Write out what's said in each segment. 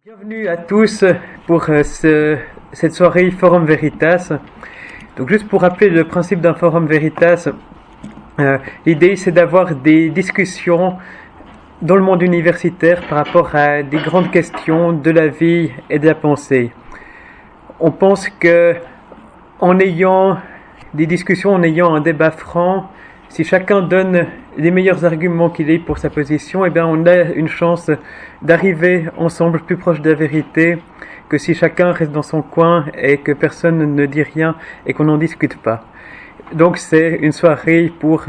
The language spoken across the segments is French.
Bienvenue à tous pour cette soirée Forum Veritas. Donc juste pour rappeler le principe d'un Forum Veritas, l'idée c'est d'avoir des discussions dans le monde universitaire par rapport à des grandes questions de la vie et de la pensée. On pense que en ayant des discussions, en ayant un débat franc, si chacun donne les meilleurs arguments qu'il ait pour sa position, eh bien on a une chance d'arriver ensemble plus proche de la vérité que si chacun reste dans son coin et que personne ne dit rien et qu'on n'en discute pas. Donc c'est une soirée pour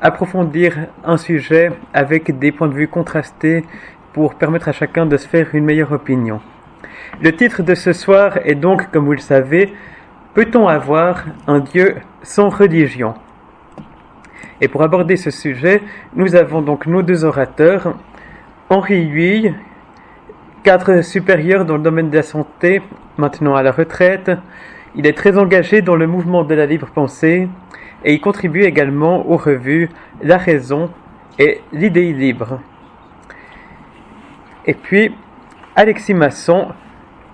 approfondir un sujet avec des points de vue contrastés pour permettre à chacun de se faire une meilleure opinion. Le titre de ce soir est donc, comme vous le savez, « Peut-on avoir un Dieu sans religion ?» Et pour aborder ce sujet, nous avons donc nos deux orateurs, Henri Huy, cadre supérieur dans le domaine de la santé, maintenant à la retraite. Il est très engagé dans le mouvement de la libre pensée et il contribue également aux revues La Raison et l'Idée libre. Et puis, Alexis Masson,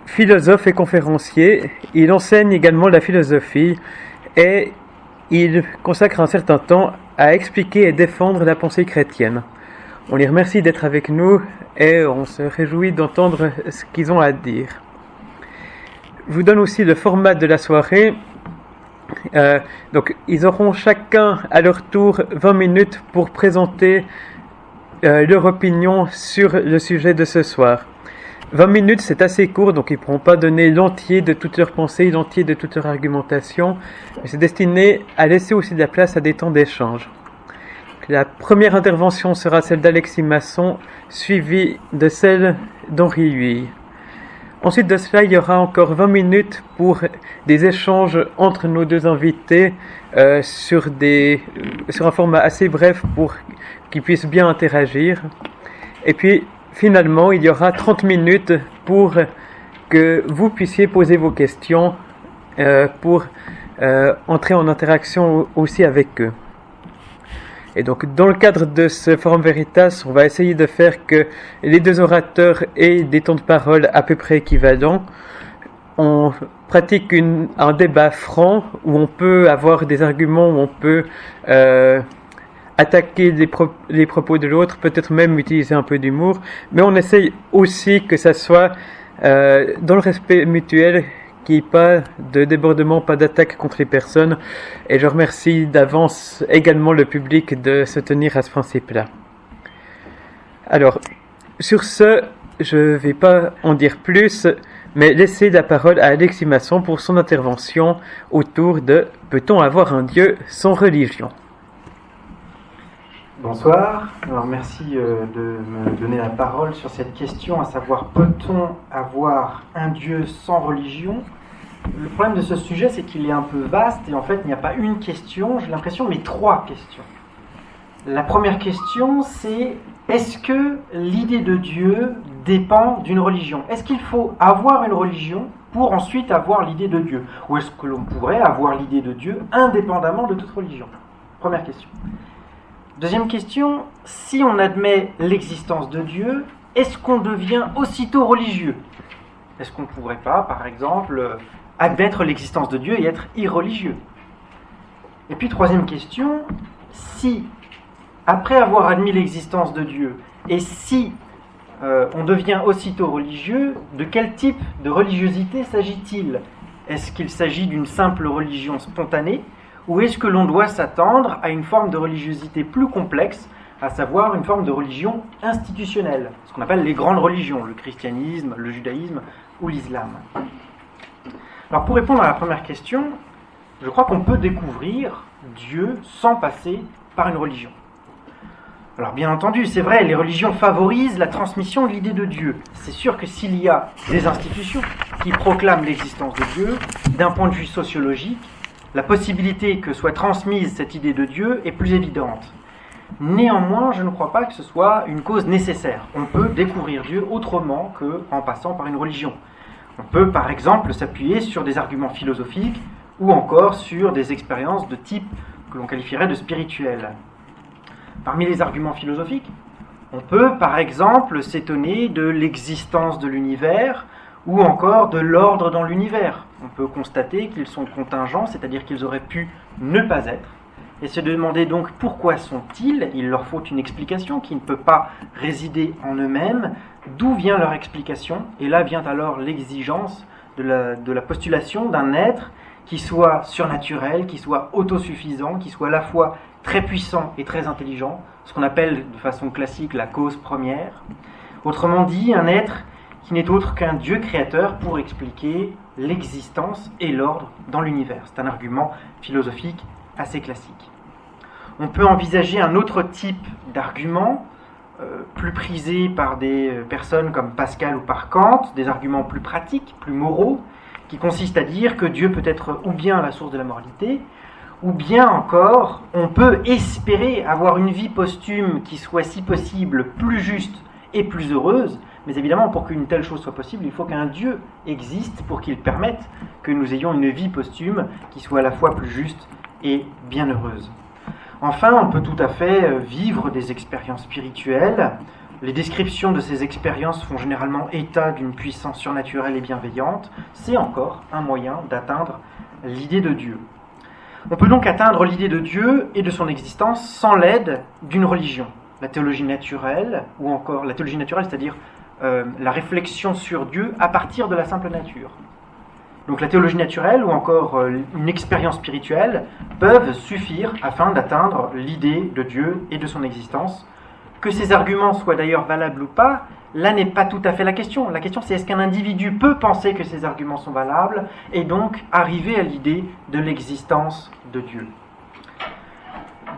philosophe et conférencier, il enseigne également la philosophie et il consacre un certain temps à expliquer et défendre la pensée chrétienne. On les remercie d'être avec nous et on se réjouit d'entendre ce qu'ils ont à dire. Je vous donne aussi le format de la soirée. Donc, ils auront chacun à leur tour 20 minutes pour présenter leur opinion sur le sujet de ce soir. 20 minutes, c'est assez court, donc ils ne pourront pas donner l'entier de toute leur pensée, l'entier de toute leur argumentation, mais c'est destiné à laisser aussi de la place à des temps d'échange. La première intervention sera celle d'Alexis Masson, suivie de celle d'Henri Huy. Ensuite de cela, il y aura encore 20 minutes pour des échanges entre nos deux invités sur un format assez bref pour qu'ils puissent bien interagir. Et puis, finalement, il y aura 30 minutes pour que vous puissiez poser vos questions pour entrer en interaction aussi avec eux. Et donc, dans le cadre de ce Forum Veritas, on va essayer de faire que les deux orateurs aient des temps de parole à peu près équivalents. On pratique un débat franc où on peut avoir des arguments, où on peut attaquer les propos de l'autre, peut-être même utiliser un peu d'humour, mais on essaye aussi que ça soit dans le respect mutuel, qu'il n'y ait pas de débordement, pas d'attaque contre les personnes, et je remercie d'avance également le public de se tenir à ce principe-là. Alors, sur ce, je ne vais pas en dire plus, mais laisser la parole à Alexis Masson pour son intervention autour de « Peut-on avoir un Dieu sans religion ?» Bonsoir, alors merci de me donner la parole sur cette question, à savoir peut-on avoir un Dieu sans religion ? Le problème de ce sujet, c'est qu'il est un peu vaste et en fait il n'y a pas une question, j'ai l'impression, mais trois questions. La première question, c'est est-ce que l'idée de Dieu dépend d'une religion ? Est-ce qu'il faut avoir une religion pour ensuite avoir l'idée de Dieu ? Ou est-ce que l'on pourrait avoir l'idée de Dieu indépendamment de toute religion ? Première question. Deuxième question, si on admet l'existence de Dieu, est-ce qu'on devient aussitôt religieux ? Est-ce qu'on ne pourrait pas, par exemple, admettre l'existence de Dieu et être irreligieux ? Et puis troisième question, si, après avoir admis l'existence de Dieu, et si on devient aussitôt religieux, de quel type de religiosité s'agit-il ? Est-ce qu'il s'agit d'une simple religion spontanée ? Ou est-ce que l'on doit s'attendre à une forme de religiosité plus complexe, à savoir une forme de religion institutionnelle, ce qu'on appelle les grandes religions, le christianisme, le judaïsme ou l'islam. Alors pour répondre à la première question, je crois qu'on peut découvrir Dieu sans passer par une religion. Alors bien entendu, c'est vrai, les religions favorisent la transmission de l'idée de Dieu. C'est sûr que s'il y a des institutions qui proclament l'existence de Dieu, d'un point de vue sociologique, la possibilité que soit transmise cette idée de Dieu est plus évidente. Néanmoins, je ne crois pas que ce soit une cause nécessaire. On peut découvrir Dieu autrement qu'en passant par une religion. On peut par exemple s'appuyer sur des arguments philosophiques ou encore sur des expériences de type que l'on qualifierait de spirituel. Parmi les arguments philosophiques, On peut, par exemple, s'étonner de l'existence de l'univers ou encore de l'ordre dans l'univers. On peut constater qu'ils sont contingents, c'est-à-dire qu'ils auraient pu ne pas être, et se demander donc pourquoi sont-ils. Il leur faut une explication qui ne peut pas résider en eux-mêmes. D'où vient leur explication? Et là vient alors l'exigence de la postulation d'un être qui soit surnaturel, qui soit autosuffisant, qui soit à la fois très puissant et très intelligent, ce qu'on appelle de façon classique la cause première. Autrement dit, un être qui n'est autre qu'un Dieu créateur pour expliquer l'existence et l'ordre dans l'univers. C'est un argument philosophique assez classique. On peut envisager un autre type d'argument, plus prisé par des personnes comme Pascal ou par Kant, des arguments plus pratiques, plus moraux, qui consistent à dire que Dieu peut être ou bien la source de la moralité, ou bien encore, on peut espérer avoir une vie posthume qui soit, si possible, plus juste et plus heureuse. Mais évidemment, pour qu'une telle chose soit possible, il faut qu'un Dieu existe pour qu'il permette que nous ayons une vie posthume qui soit à la fois plus juste et bien heureuse. Enfin, on peut tout à fait vivre des expériences spirituelles. Les descriptions de ces expériences font généralement état d'une puissance surnaturelle et bienveillante. C'est encore un moyen d'atteindre l'idée de Dieu. On peut donc atteindre l'idée de Dieu et de son existence sans l'aide d'une religion. La théologie naturelle, ou encore la théologie naturelle, c'est-à-dire la réflexion sur Dieu à partir de la simple nature. Donc la théologie naturelle ou encore une expérience spirituelle peuvent suffire afin d'atteindre l'idée de Dieu et de son existence. Que ces arguments soient d'ailleurs valables ou pas, là n'est pas tout à fait la question. La question c'est est-ce qu'un individu peut penser que ces arguments sont valables et donc arriver à l'idée de l'existence de Dieu.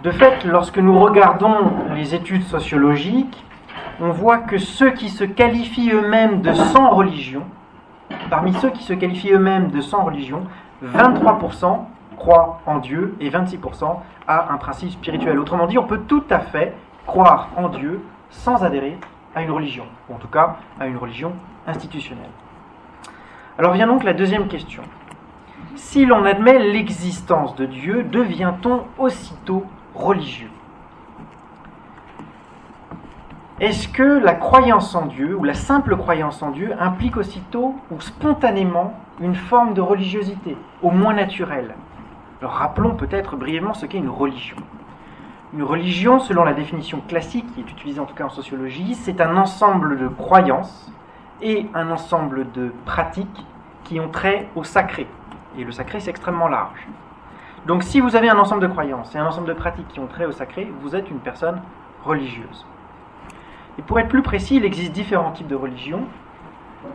De fait, lorsque nous regardons les études sociologiques, on voit que ceux qui se qualifient eux-mêmes de sans religion, parmi ceux qui se qualifient eux-mêmes de sans religion, 23% croient en Dieu et 26% à un principe spirituel. Autrement dit, on peut tout à fait croire en Dieu sans adhérer à une religion, ou en tout cas à une religion institutionnelle. Alors vient donc la deuxième question. Si l'on admet l'existence de Dieu, devient-on aussitôt religieux? Est-ce que la croyance en Dieu, ou la simple croyance en Dieu, implique aussitôt ou spontanément une forme de religiosité, au moins naturelle? Alors rappelons peut-être brièvement ce qu'est une religion. Une religion, selon la définition classique, qui est utilisée en tout cas en sociologie, c'est un ensemble de croyances et un ensemble de pratiques qui ont trait au sacré. Et le sacré, c'est extrêmement large. Donc si vous avez un ensemble de croyances et un ensemble de pratiques qui ont trait au sacré, vous êtes une personne religieuse. Et pour être plus précis, il existe différents types de religions.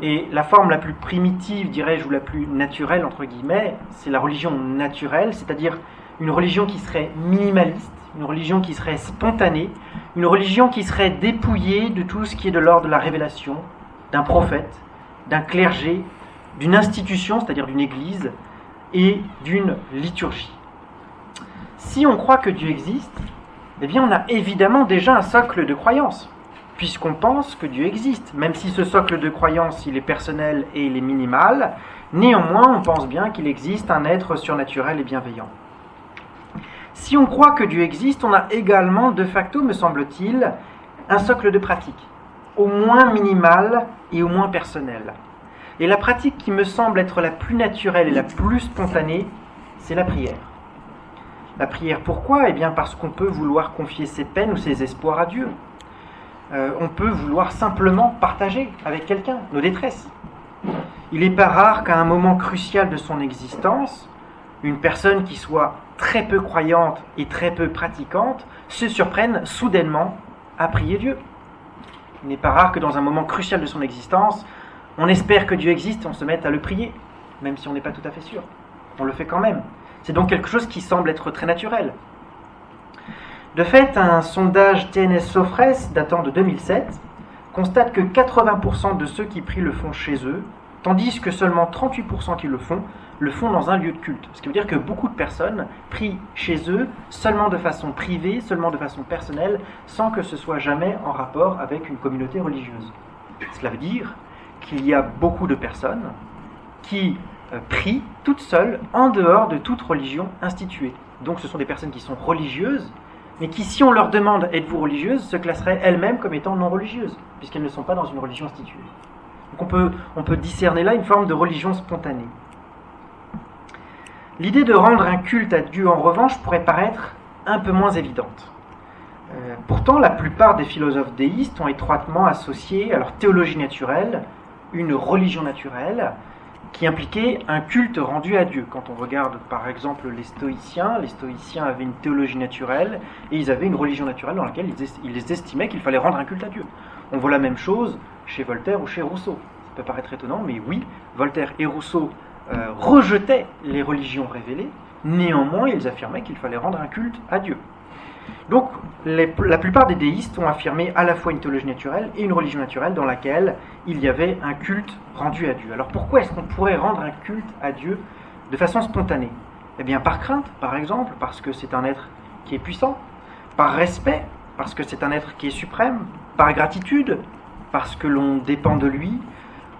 Et la forme la plus primitive, dirais-je, ou la plus naturelle, entre guillemets, c'est la religion naturelle, c'est-à-dire une religion qui serait minimaliste, une religion qui serait spontanée, une religion qui serait dépouillée de tout ce qui est de l'ordre de la révélation, d'un prophète, d'un clergé, d'une institution, c'est-à-dire d'une église, et d'une liturgie. Si on croit que Dieu existe, eh bien on a évidemment déjà un socle de croyance, puisqu'on pense que Dieu existe. Même si ce socle de croyance, il est personnel et il est minimal, néanmoins on pense bien qu'il existe un être surnaturel et bienveillant. Si on croit que Dieu existe, on a également, de facto, me semble-t-il, un socle de pratique, au moins minimal et au moins personnel. Et la pratique qui me semble être la plus naturelle et la plus spontanée, c'est la prière. La prière, pourquoi? Eh bien parce qu'on peut vouloir confier ses peines ou ses espoirs à Dieu. On peut vouloir simplement partager avec quelqu'un nos détresses. Il n'est pas rare qu'à un moment crucial de son existence, une personne qui soit très peu croyante et très peu pratiquante se surprenne soudainement à prier Dieu. Il n'est pas rare que dans un moment crucial de son existence, on espère que Dieu existe, on se mette à le prier, même si on n'est pas tout à fait sûr. On le fait quand même. C'est donc quelque chose qui semble être très naturel. De fait, un sondage TNS-Sofres datant de 2007 constate que 80% de ceux qui prient le font chez eux, tandis que seulement 38% qui le font dans un lieu de culte. Ce qui veut dire que beaucoup de personnes prient chez eux seulement de façon privée, seulement de façon personnelle, sans que ce soit jamais en rapport avec une communauté religieuse. Cela veut dire qu'il y a beaucoup de personnes qui prient toutes seules en dehors de toute religion instituée. Donc ce sont des personnes qui sont religieuses, mais qui, si on leur demande « êtes-vous religieuse ?», se classeraient elles-mêmes comme étant non religieuses, puisqu'elles ne sont pas dans une religion instituée. Donc on peut discerner là une forme de religion spontanée. L'idée de rendre un culte à Dieu, en revanche, pourrait paraître un peu moins évidente. Pourtant, la plupart des philosophes déistes ont étroitement associé à leur théologie naturelle une religion naturelle qui impliquait un culte rendu à Dieu. Quand on regarde par exemple les stoïciens avaient une théologie naturelle et ils avaient une religion naturelle dans laquelle ils estimaient qu'il fallait rendre un culte à Dieu. On voit la même chose chez Voltaire ou chez Rousseau. Ça peut paraître étonnant, mais oui, Voltaire et Rousseau rejetaient les religions révélées, néanmoins ils affirmaient qu'il fallait rendre un culte à Dieu. Donc la plupart des déistes ont affirmé à la fois une théologie naturelle et une religion naturelle dans laquelle il y avait un culte rendu à Dieu. Alors pourquoi est-ce qu'on pourrait rendre un culte à Dieu de façon spontanée ? Eh bien par crainte, par exemple, parce que c'est un être qui est puissant, par respect, parce que c'est un être qui est suprême, par gratitude, parce que l'on dépend de lui,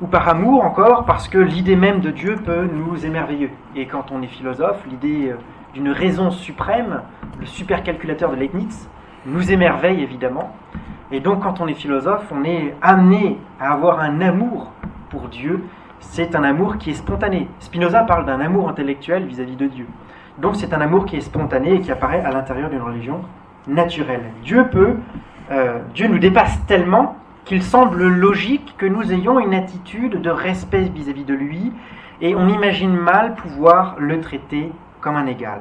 ou par amour encore, parce que l'idée même de Dieu peut nous émerveiller. Et quand on est philosophe, l'idée d'une raison suprême, le supercalculateur de Leibniz, nous émerveille évidemment. Et donc quand on est philosophe, on est amené à avoir un amour pour Dieu. C'est un amour qui est spontané. Spinoza parle d'un amour intellectuel vis-à-vis de Dieu. Donc c'est un amour qui est spontané et qui apparaît à l'intérieur d'une religion naturelle. Dieu nous dépasse tellement qu'il semble logique que nous ayons une attitude de respect vis-à-vis de lui, et on imagine mal pouvoir le traiter comme un égal.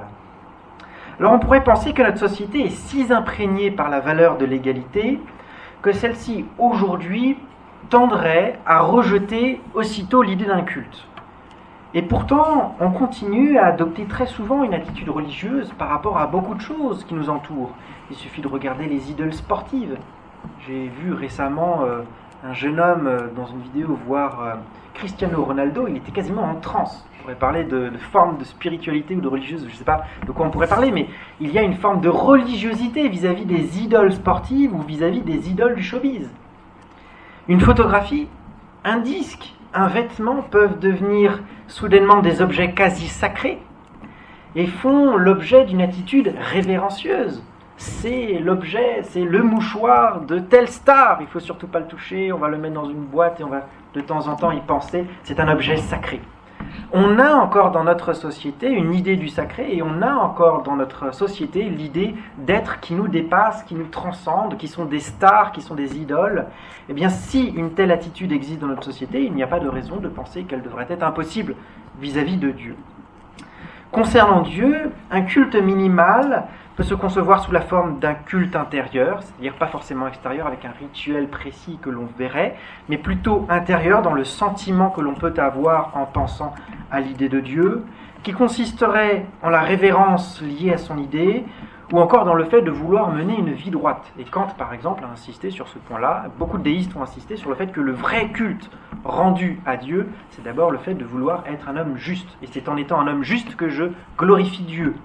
Alors on pourrait penser que notre société est si imprégnée par la valeur de l'égalité que celle-ci, aujourd'hui, tendrait à rejeter aussitôt l'idée d'un culte. Et pourtant, on continue à adopter très souvent une attitude religieuse par rapport à beaucoup de choses qui nous entourent. Il suffit de regarder les idoles sportives. J'ai vu récemment un jeune homme dans une vidéo voir Cristiano Ronaldo, il était quasiment en transe. On pourrait parler de forme de spiritualité ou de religieuse, je ne sais pas de quoi on pourrait parler, mais il y a une forme de religiosité vis-à-vis des idoles sportives ou vis-à-vis des idoles du showbiz. Une photographie, un disque, un vêtement peuvent devenir soudainement des objets quasi sacrés et font l'objet d'une attitude révérencieuse. C'est l'objet, c'est le mouchoir de telle star, il ne faut surtout pas le toucher, on va le mettre dans une boîte et on va de temps en temps y penser, c'est un objet sacré. On a encore dans notre société une idée du sacré et on a encore dans notre société l'idée d'êtres qui nous dépassent, qui nous transcendent, qui sont des stars, qui sont des idoles. Eh bien, si une telle attitude existe dans notre société, il n'y a pas de raison de penser qu'elle devrait être impossible vis-à-vis de Dieu. Concernant Dieu, un culte minimal peut se concevoir sous la forme d'un culte intérieur, c'est-à-dire pas forcément extérieur avec un rituel précis que l'on verrait, mais plutôt intérieur dans le sentiment que l'on peut avoir en pensant à l'idée de Dieu, qui consisterait en la révérence liée à son idée, ou encore dans le fait de vouloir mener une vie droite. Et Kant, par exemple, a insisté sur ce point-là. Beaucoup de déistes ont insisté sur le fait que le vrai culte rendu à Dieu, c'est d'abord le fait de vouloir être un homme juste. Et c'est en étant un homme juste que je glorifie Dieu.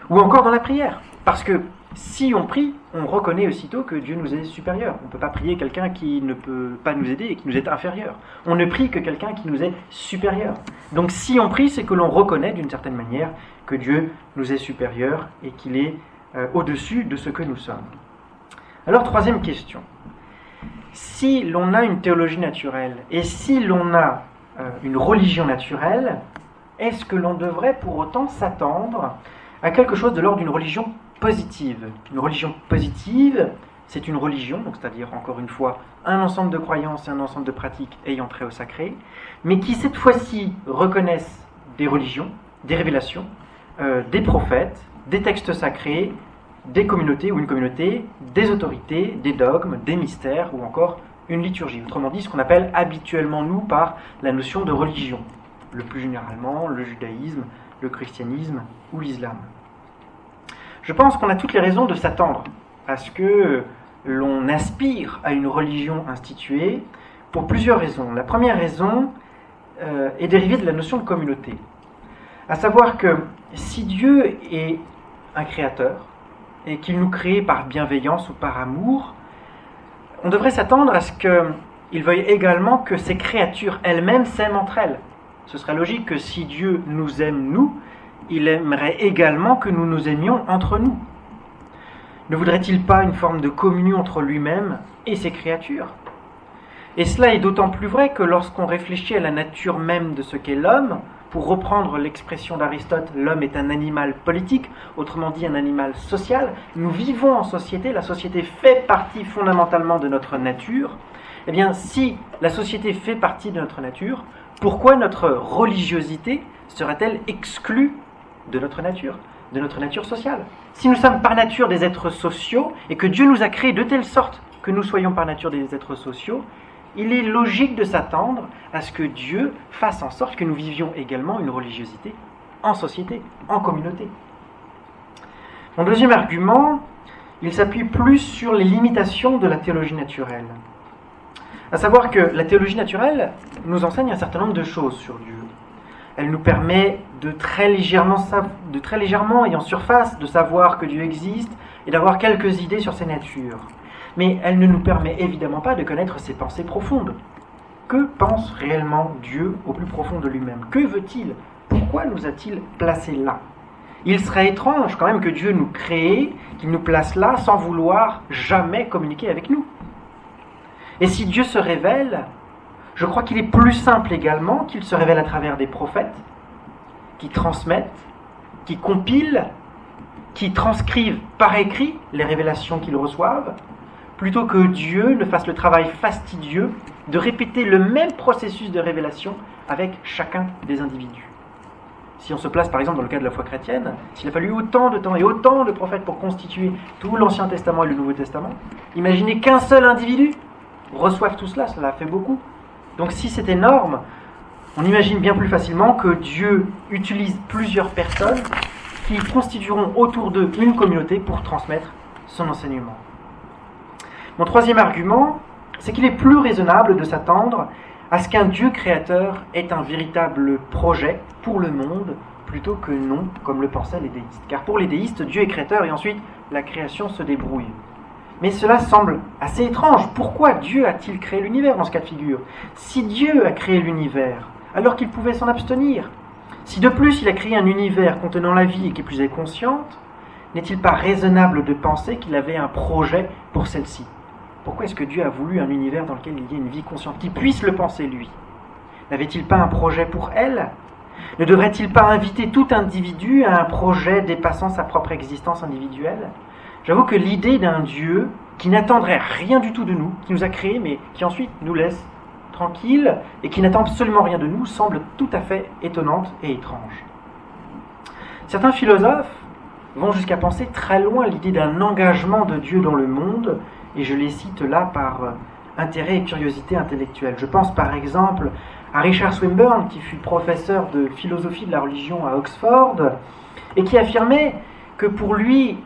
Ou encore dans la prière. Parce que si on prie, on reconnaît aussitôt que Dieu nous est supérieur. On ne peut pas prier quelqu'un qui ne peut pas nous aider et qui nous est inférieur. On ne prie que quelqu'un qui nous est supérieur. Donc si on prie, c'est que l'on reconnaît d'une certaine manière que Dieu nous est supérieur et qu'il est au-dessus de ce que nous sommes. Alors, troisième question. Si l'on a une théologie naturelle et si l'on a une religion naturelle, est-ce que l'on devrait pour autant s'attendre à quelque chose de l'ordre d'une religion positive ? Une religion positive, c'est une religion, donc c'est-à-dire encore une fois un ensemble de croyances et un ensemble de pratiques ayant trait au sacré, mais qui cette fois-ci reconnaissent des religions, des révélations, des prophètes, des textes sacrés, des communautés ou une communauté, des autorités, des dogmes, des mystères ou encore une liturgie. Autrement dit, ce qu'on appelle habituellement nous par la notion de religion. Le plus généralement, le judaïsme, le christianisme ou l'islam. Je pense qu'on a toutes les raisons de s'attendre à ce que l'on aspire à une religion instituée pour plusieurs raisons. La première raison est dérivée de la notion de communauté. À savoir que si Dieu est un créateur et qu'il nous crée par bienveillance ou par amour, on devrait s'attendre à ce qu'il veuille également que ces créatures elles-mêmes s'aiment entre elles. Ce serait logique que si Dieu nous aime, nous, il aimerait également que nous nous aimions entre nous. Ne voudrait-il pas une forme de communion entre lui-même et ses créatures ? Et cela est d'autant plus vrai que lorsqu'on réfléchit à la nature même de ce qu'est l'homme, pour reprendre l'expression d'Aristote, l'homme est un animal politique, autrement dit un animal social, nous vivons en société, la société fait partie fondamentalement de notre nature. Eh bien, si la société fait partie de notre nature, pourquoi notre religiosité serait-elle exclue de notre nature sociale ? Si nous sommes par nature des êtres sociaux et que Dieu nous a créés de telle sorte que nous soyons par nature des êtres sociaux, il est logique de s'attendre à ce que Dieu fasse en sorte que nous vivions également une religiosité en société, en communauté. Mon deuxième argument, il s'appuie plus sur les limitations de la théologie naturelle. À savoir que la théologie naturelle nous enseigne un certain nombre de choses sur Dieu. Elle nous permet de très légèrement et en surface de savoir que Dieu existe et d'avoir quelques idées sur ses natures. Mais elle ne nous permet évidemment pas de connaître ses pensées profondes. Que pense réellement Dieu au plus profond de lui-même ? Que veut-il ? Pourquoi nous a-t-il placés là ? Il serait étrange quand même que Dieu nous crée, qu'il nous place là sans vouloir jamais communiquer avec nous. Et si Dieu se révèle, je crois qu'il est plus simple également qu'il se révèle à travers des prophètes qui transmettent, qui compilent, qui transcrivent par écrit les révélations qu'ils reçoivent, plutôt que Dieu ne fasse le travail fastidieux de répéter le même processus de révélation avec chacun des individus. Si on se place par exemple dans le cas de la foi chrétienne, s'il a fallu autant de temps et autant de prophètes pour constituer tout l'Ancien Testament et le Nouveau Testament, imaginez qu'un seul individu reçoive tout cela, cela fait beaucoup. Donc si c'est énorme, on imagine bien plus facilement que Dieu utilise plusieurs personnes qui constitueront autour d'eux une communauté pour transmettre son enseignement. Mon troisième argument, c'est qu'il est plus raisonnable de s'attendre à ce qu'un Dieu créateur ait un véritable projet pour le monde, plutôt que non, comme le pensaient les déistes. Car pour les déistes, Dieu est créateur et ensuite la création se débrouille. Mais cela semble assez étrange. Pourquoi Dieu a-t-il créé l'univers dans ce cas de figure ? Si Dieu a créé l'univers, alors qu'il pouvait s'en abstenir. Si de plus il a créé un univers contenant la vie et qui plus est consciente, n'est-il pas raisonnable de penser qu'il avait un projet pour celle-ci ? Pourquoi est-ce que Dieu a voulu un univers dans lequel il y ait une vie consciente, qui puisse le penser lui ? N'avait-il pas un projet pour elle ? Ne devrait-il pas inviter tout individu à un projet dépassant sa propre existence individuelle ? J'avoue que l'idée d'un Dieu qui n'attendrait rien du tout de nous, qui nous a créés, mais qui ensuite nous laisse tranquilles et qui n'attend absolument rien de nous, semble tout à fait étonnante et étrange. Certains philosophes vont jusqu'à penser très loin l'idée d'un engagement de Dieu dans le monde, et je les cite là par intérêt et curiosité intellectuelle. Je pense par exemple à Richard Swinburne, qui fut professeur de philosophie de la religion à Oxford, et qui affirmait que pour lui,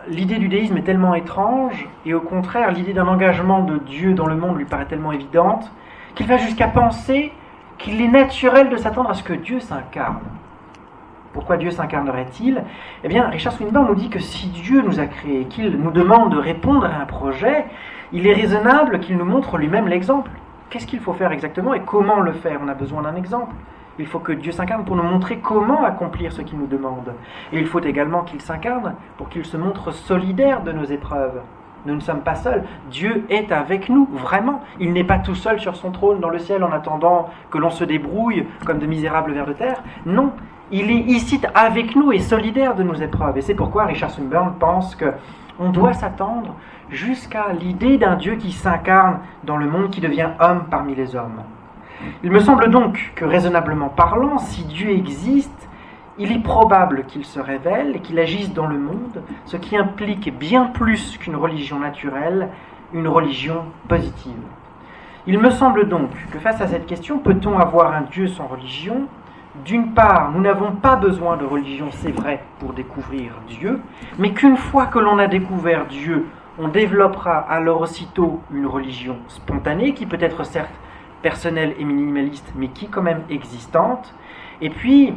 l'idée du déisme est tellement étrange, et au contraire, l'idée d'un engagement de Dieu dans le monde lui paraît tellement évidente, qu'il va jusqu'à penser qu'il est naturel de s'attendre à ce que Dieu s'incarne. Pourquoi Dieu s'incarnerait-il ? Eh bien, Richard Swinburne nous dit que si Dieu nous a créés et qu'il nous demande de répondre à un projet, il est raisonnable qu'il nous montre lui-même l'exemple. Qu'est-ce qu'il faut faire exactement et comment le faire ? On a besoin d'un exemple. Il faut que Dieu s'incarne pour nous montrer comment accomplir ce qu'il nous demande. Et il faut également qu'il s'incarne pour qu'il se montre solidaire de nos épreuves. Nous ne sommes pas seuls. Dieu est avec nous, vraiment. Il n'est pas tout seul sur son trône dans le ciel en attendant que l'on se débrouille comme de misérables vers de terre. Non, il est ici avec nous et solidaire de nos épreuves. Et c'est pourquoi Richard Swinburne pense qu'on doit s'attendre jusqu'à l'idée d'un Dieu qui s'incarne dans le monde, qui devient homme parmi les hommes. Il me semble donc que, raisonnablement parlant, si Dieu existe, il est probable qu'il se révèle et qu'il agisse dans le monde, ce qui implique bien plus qu'une religion naturelle, une religion positive. Il me semble donc que face à cette question, peut-on avoir un Dieu sans religion ? D'une part, nous n'avons pas besoin de religion, c'est vrai, pour découvrir Dieu, mais qu'une fois que l'on a découvert Dieu, on développera alors aussitôt une religion spontanée, qui peut être certes personnelle et minimaliste, mais qui est quand même existante. Et puis,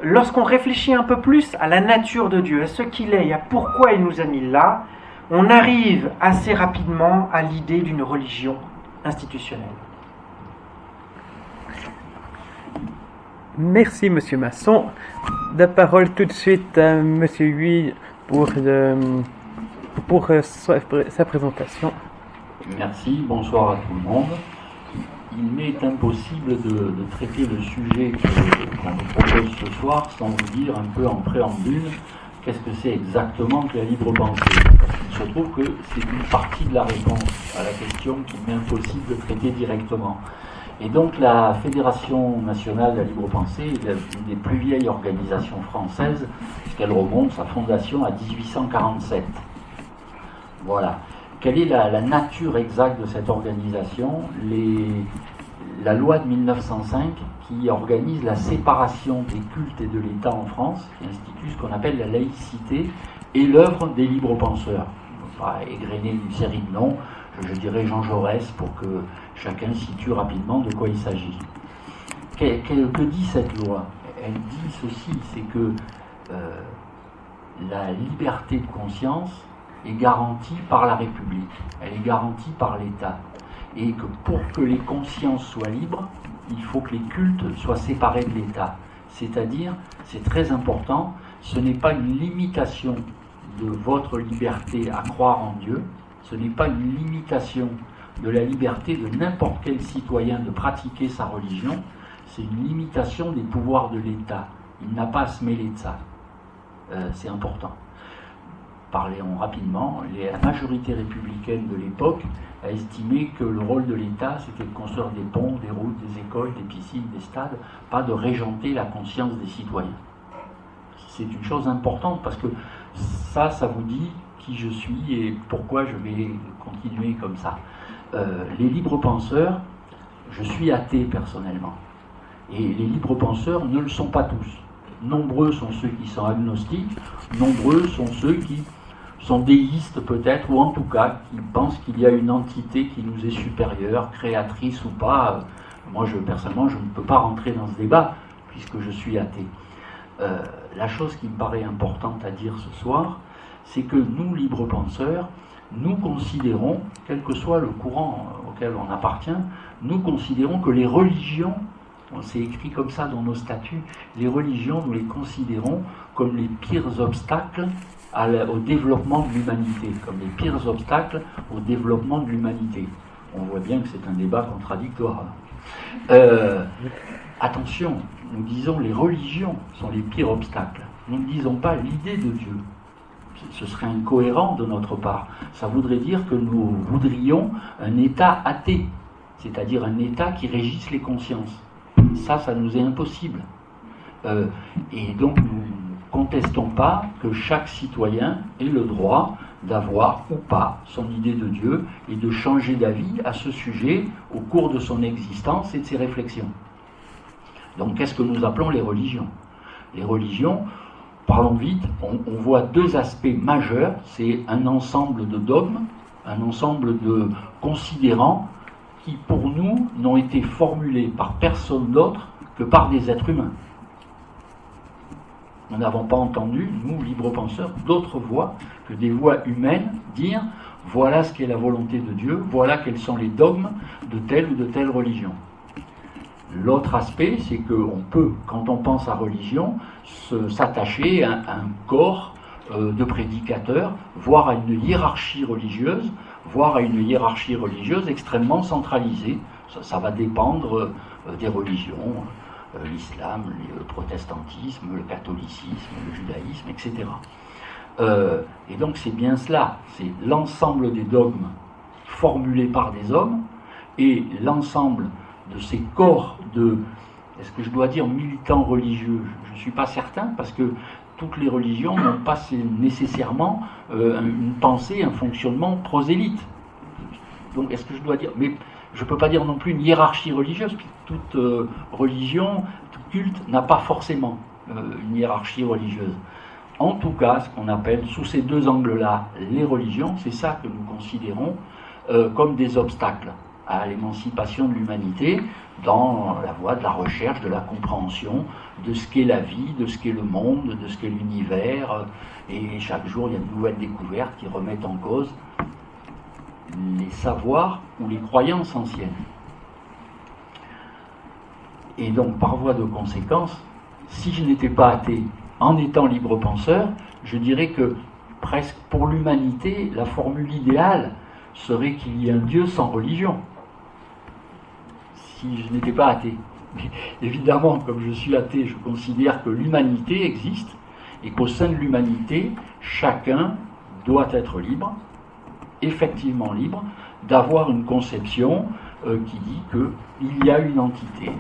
lorsqu'on réfléchit un peu plus à la nature de Dieu, à ce qu'il est et à pourquoi il nous a mis là, on arrive assez rapidement à l'idée d'une religion institutionnelle. Merci, Monsieur Masson. La parole tout de suite à Monsieur Huy pour pour sa présentation. Merci, bonsoir à tout le monde. Il m'est impossible de traiter le sujet qu'on vous propose ce soir sans vous dire un peu en préambule qu'est-ce que c'est exactement que la libre pensée. Parce qu'il se trouve que c'est une partie de la réponse à la question qu'il m'est impossible de traiter directement. Et donc la Fédération nationale de la libre pensée est une des plus vieilles organisations françaises, puisqu'elle remonte sa fondation à 1847. Voilà. Quelle est la nature exacte de cette organisation? La loi de 1905 qui organise la séparation des cultes et de l'État en France, qui institue ce qu'on appelle la laïcité, et l'œuvre des libres penseurs. On va égrener une série de noms, je dirais Jean Jaurès, pour que chacun situe rapidement de quoi il s'agit. Que dit cette loi? Elle dit ceci, c'est que la liberté de conscience est garantie par la République, elle est garantie par l'État, et que pour que les consciences soient libres, il faut que les cultes soient séparés de l'État. C'est-à-dire, c'est très important, ce n'est pas une limitation de votre liberté à croire en Dieu, ce n'est pas une limitation de la liberté de n'importe quel citoyen de pratiquer sa religion, c'est une limitation des pouvoirs de l'État. Il n'a pas à se mêler de ça. C'est important. Parlons rapidement. La majorité républicaine de l'époque a estimé que le rôle de l'État, c'était de construire des ponts, des routes, des écoles, des piscines, des stades, pas de régenter la conscience des citoyens. C'est une chose importante parce que ça vous dit qui je suis et pourquoi je vais continuer comme ça. Les libres penseurs, je suis athée personnellement. Et les libres penseurs ne le sont pas tous. Nombreux sont ceux qui sont agnostiques, nombreux sont ceux qui sont déistes peut-être, ou en tout cas qui pensent qu'il y a une entité qui nous est supérieure, créatrice ou pas. Moi, personnellement, je ne peux pas rentrer dans ce débat puisque je suis athée. La chose qui me paraît importante à dire ce soir, c'est que nous, libres penseurs, nous considérons, quel que soit le courant auquel on appartient, nous considérons que les religions, c'est écrit comme ça dans nos statuts, les religions, nous les considérons comme les pires obstacles au développement de l'humanité, comme les pires obstacles au développement de l'humanité. On voit bien que c'est un débat contradictoire. Attention, nous disons les religions sont les pires obstacles. Nous ne disons pas l'idée de Dieu. Ce serait incohérent de notre part. Ça voudrait dire que nous voudrions un État athée, c'est-à-dire un État qui régisse les consciences. Ça nous est impossible. Et donc nous ne contestons pas que chaque citoyen ait le droit d'avoir ou pas son idée de Dieu et de changer d'avis à ce sujet au cours de son existence et de ses réflexions. Donc qu'est-ce que nous appelons les religions? Les religions, parlons vite, on voit deux aspects majeurs, c'est un ensemble de dogmes, un ensemble de considérants qui pour nous n'ont été formulés par personne d'autre que par des êtres humains. Nous n'avons pas entendu, nous, libres penseurs, d'autres voix que des voix humaines dire voilà ce qu'est la volonté de Dieu, voilà quels sont les dogmes de telle ou de telle religion. L'autre aspect, c'est qu'on peut, quand on pense à religion, s'attacher à un corps de prédicateurs, voire à une hiérarchie religieuse, extrêmement centralisée. Ça va dépendre des religions, l'islam, le protestantisme, le catholicisme, le judaïsme, etc. Et donc c'est bien cela, c'est l'ensemble des dogmes formulés par des hommes et l'ensemble de ces corps de, est-ce que je dois dire militants religieux? Je ne suis pas certain, parce que toutes les religions n'ont pas nécessairement une pensée, un fonctionnement prosélyte. Donc est-ce que je dois dire, mais je ne peux pas dire non plus une hiérarchie religieuse, puisque toute religion, tout culte n'a pas forcément une hiérarchie religieuse. En tout cas, ce qu'on appelle, sous ces deux angles-là, les religions, c'est ça que nous considérons comme des obstacles à l'émancipation de l'humanité dans la voie de la recherche, de la compréhension de ce qu'est la vie, de ce qu'est le monde, de ce qu'est l'univers. Et chaque jour, il y a de nouvelles découvertes qui remettent en cause les savoirs ou les croyances anciennes. Et donc, par voie de conséquence, si je n'étais pas athée, en étant libre penseur, je dirais que presque pour l'humanité, la formule idéale serait qu'il y ait un Dieu sans religion, si je n'étais pas athée. Mais évidemment, comme je suis athée, je considère que l'humanité existe et qu'au sein de l'humanité, chacun doit être libre, effectivement libre, d'avoir une conception qui dit qu'il y a une entité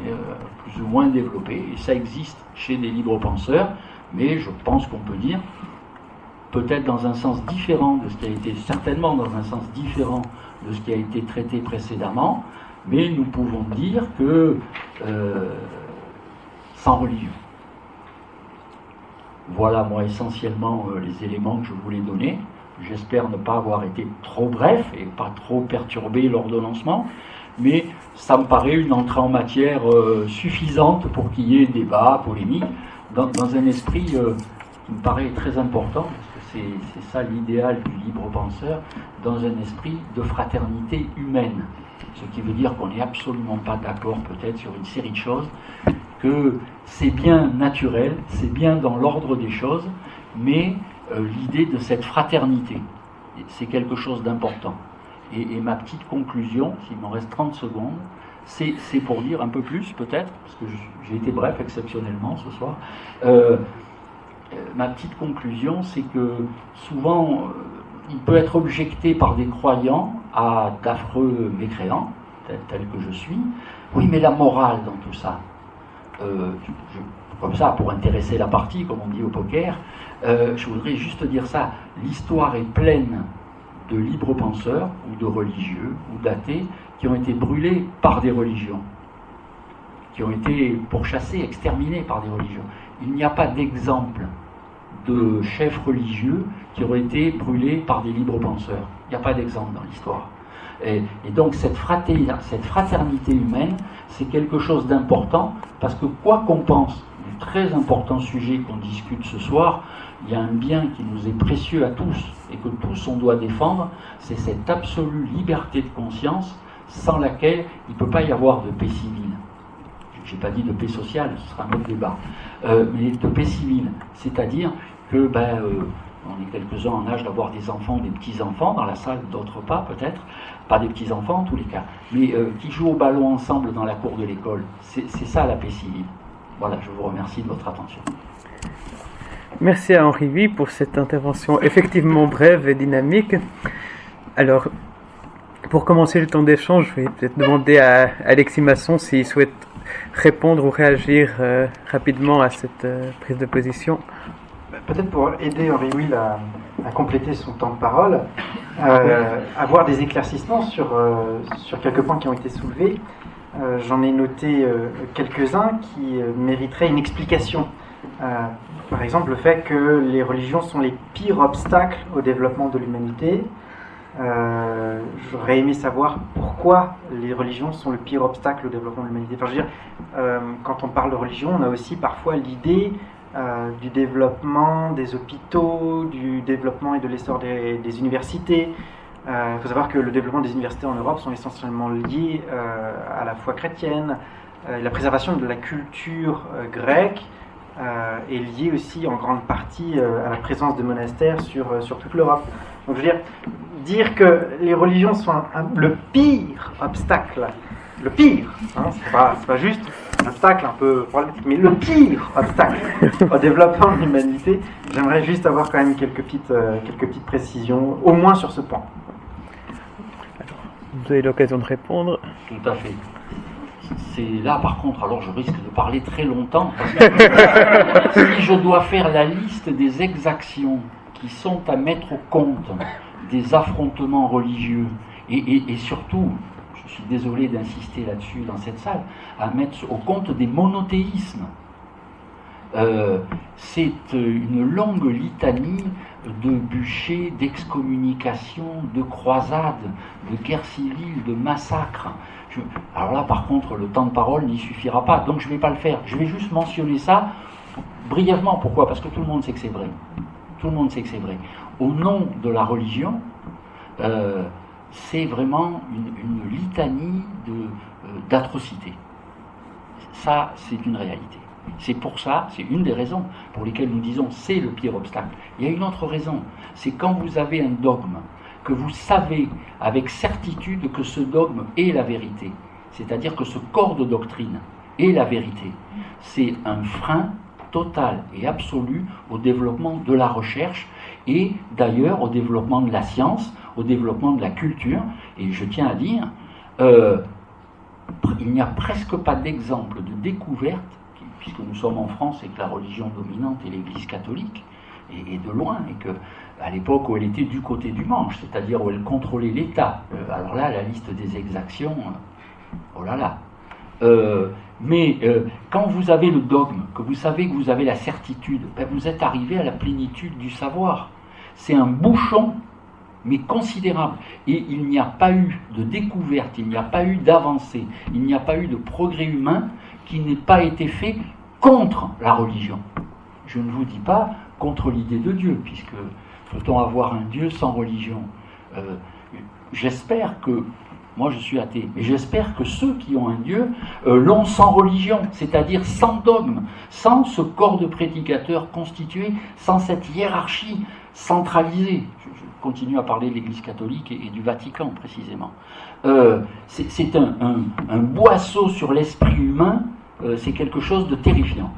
plus ou moins développée, et ça existe chez des libres penseurs, mais je pense qu'on peut dire, peut-être dans un sens différent de ce qui a été, certainement dans un sens différent de ce qui a été traité précédemment, mais nous pouvons dire que sans religion. Voilà, moi, essentiellement les éléments que je voulais donner. J'espère ne pas avoir été trop bref et pas trop perturbé l'ordonnancement, mais ça me paraît une entrée en matière suffisante pour qu'il y ait débat, polémique, dans un esprit qui me paraît très important, parce que c'est ça l'idéal du libre penseur, dans un esprit de fraternité humaine. Ce qui veut dire qu'on n'est absolument pas d'accord peut-être sur une série de choses, que c'est bien naturel, c'est bien dans l'ordre des choses, mais l'idée de cette fraternité, c'est quelque chose d'important. Et ma petite conclusion, s'il m'en reste 30 secondes, c'est pour dire un peu plus peut-être, parce que j'ai été bref exceptionnellement ce soir, ma petite conclusion, c'est que souvent il peut être objecté par des croyants à d'affreux mécréants, tels que je suis, oui mais la morale dans tout ça, comme ça pour intéresser la partie, comme on dit au poker, je voudrais juste dire ça, l'histoire est pleine de libres penseurs, ou de religieux, ou d'athées, qui ont été brûlés par des religions, qui ont été pourchassés, exterminés par des religions. Il n'y a pas d'exemple de chefs religieux qui auraient été brûlés par des libres penseurs. Il n'y a pas d'exemple dans l'histoire. Et donc cette fraternité humaine, c'est quelque chose d'important, parce que quoi qu'on pense du très important sujet qu'on discute ce soir, il y a un bien qui nous est précieux à tous, et que tous on doit défendre, c'est cette absolue liberté de conscience, sans laquelle il ne peut pas y avoir de paix civile. Je n'ai pas dit de paix sociale, ce sera un autre débat, mais de paix civile, c'est-à-dire que on est quelques-uns en âge d'avoir des enfants, des petits-enfants, dans la salle, d'autres pas peut-être, pas des petits-enfants en tous les cas, mais qui jouent au ballon ensemble dans la cour de l'école. C'est ça la paix civile. Voilà, je vous remercie de votre attention. Merci à Henri Vie pour cette intervention effectivement brève et dynamique. Alors, pour commencer le temps d'échange, je vais peut-être demander à Alexis Masson s'il souhaite répondre ou réagir rapidement à cette prise de position. Peut-être pour aider Henri Will à compléter son temps de parole, avoir des éclaircissements sur quelques points qui ont été soulevés. J'en ai noté quelques-uns qui mériteraient une explication. Par exemple, le fait que les religions sont les pires obstacles au développement de l'humanité. J'aurais aimé savoir pourquoi les religions sont le pire obstacle au développement de l'humanité. Enfin, je veux dire, quand on parle de religion, on a aussi parfois l'idée du développement des hôpitaux, du développement et de l'essor des universités. Il faut savoir que le développement des universités en Europe sont essentiellement liés à la foi chrétienne. La préservation de la culture grecque est liée aussi en grande partie à la présence de monastères sur toute l'Europe. Donc je veux dire que les religions sont le pire obstacle, le pire, hein, c'est pas juste un obstacle un peu problématique, mais le pire obstacle au développement de l'humanité. J'aimerais juste avoir quand même quelques petites précisions, au moins sur ce point. Vous avez l'occasion de répondre. Tout à fait. C'est là, par contre, alors je risque de parler très longtemps, parce que si je dois faire la liste des exactions qui sont à mettre au compte des affrontements religieux, et surtout, je suis désolé d'insister là-dessus dans cette salle, à mettre au compte des monothéismes. C'est une longue litanie de bûchers, d'excommunications, de croisades, de guerres civiles, de massacres. Alors là, par contre, le temps de parole n'y suffira pas, donc je ne vais pas le faire. Je vais juste mentionner ça brièvement. Pourquoi ? Parce que tout le monde sait que c'est vrai. Tout le monde sait que c'est vrai. Au nom de la religion, c'est vraiment une litanie d'atrocités. Ça, c'est une réalité. C'est pour ça, c'est une des raisons pour lesquelles nous disons c'est le pire obstacle. Il y a une autre raison, c'est quand vous avez un dogme, que vous savez avec certitude que ce dogme est la vérité, c'est-à-dire que ce corps de doctrine est la vérité. C'est un frein total et absolu au développement de la recherche et d'ailleurs au développement de la science, au développement de la culture. Et je tiens à dire, il n'y a presque pas d'exemple de découverte, puisque nous sommes en France et que la religion dominante est l'Église catholique, et de loin, et que à l'époque où elle était du côté du manche, c'est-à-dire où elle contrôlait l'État. Alors là, la liste des exactions, oh là là. Mais quand vous avez le dogme, que vous savez que vous avez la certitude, ben vous êtes arrivé à la plénitude du savoir. C'est un bouchon, mais considérable. Et il n'y a pas eu de découverte, il n'y a pas eu d'avancée, il n'y a pas eu de progrès humain qui n'ait pas été fait contre la religion. Je ne vous dis pas contre l'idée de Dieu, puisque peut-on avoir un Dieu sans religion? J'espère que, moi je suis athée, mais j'espère que ceux qui ont un Dieu l'ont sans religion, c'est-à-dire sans dogme, sans ce corps de prédicateurs constitué, sans cette hiérarchie centralisée. Je continue à parler de l'Église catholique et du Vatican précisément. C'est un boisseau sur l'esprit humain, c'est quelque chose de terrifiant.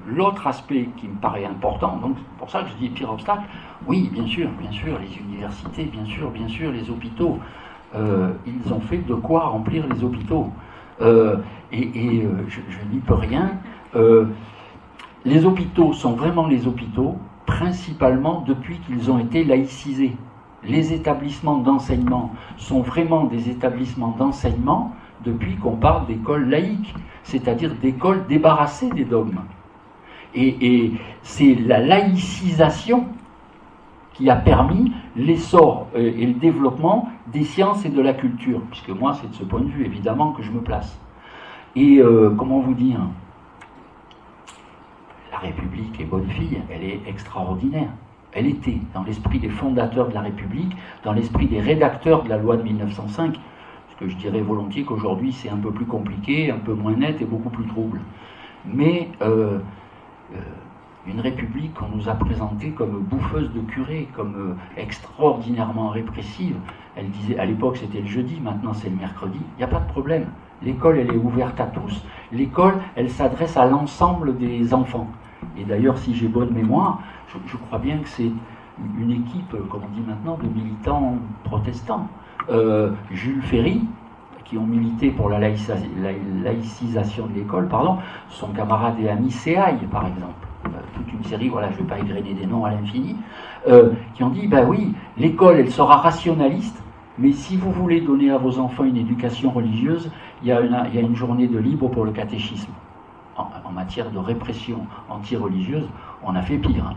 L'autre aspect qui me paraît important, donc c'est pour ça que je dis pire obstacle, oui, bien sûr, les universités, bien sûr, les hôpitaux, ils ont fait de quoi remplir les hôpitaux. Je n'y peux rien. Les hôpitaux sont vraiment les hôpitaux, principalement depuis qu'ils ont été laïcisés. Les établissements d'enseignement sont vraiment des établissements d'enseignement depuis qu'on parle d'écoles laïques, c'est-à-dire d'écoles débarrassées des dogmes. Et c'est la laïcisation qui a permis l'essor et le développement des sciences et de la culture, puisque moi c'est de ce point de vue évidemment que je me place. Et comment vous dire, la République est bonne fille, elle est extraordinaire. Elle était dans l'esprit des fondateurs de la République, dans l'esprit des rédacteurs de la loi de 1905, ce que je dirais volontiers qu'aujourd'hui c'est un peu plus compliqué, un peu moins net et beaucoup plus trouble. Mais une république qu'on nous a présentée comme bouffeuse de curés, comme extraordinairement répressive. Elle disait, à l'époque c'était le jeudi, maintenant c'est le mercredi, il n'y a pas de problème. L'école elle est ouverte à tous, l'école elle s'adresse à l'ensemble des enfants. Et d'ailleurs si j'ai bonne mémoire, je crois bien que c'est une équipe, comme on dit maintenant, de militants protestants. Jules Ferry, qui ont milité pour la laïcisation de l'école, son camarade et ami Séaille, par exemple, toute une série, voilà, je ne vais pas égrener des noms à l'infini, qui ont dit, ben oui, l'école, elle sera rationaliste, mais si vous voulez donner à vos enfants une éducation religieuse, il y a une journée de libre pour le catéchisme. En matière de répression anti-religieuse, on a fait pire. Hein.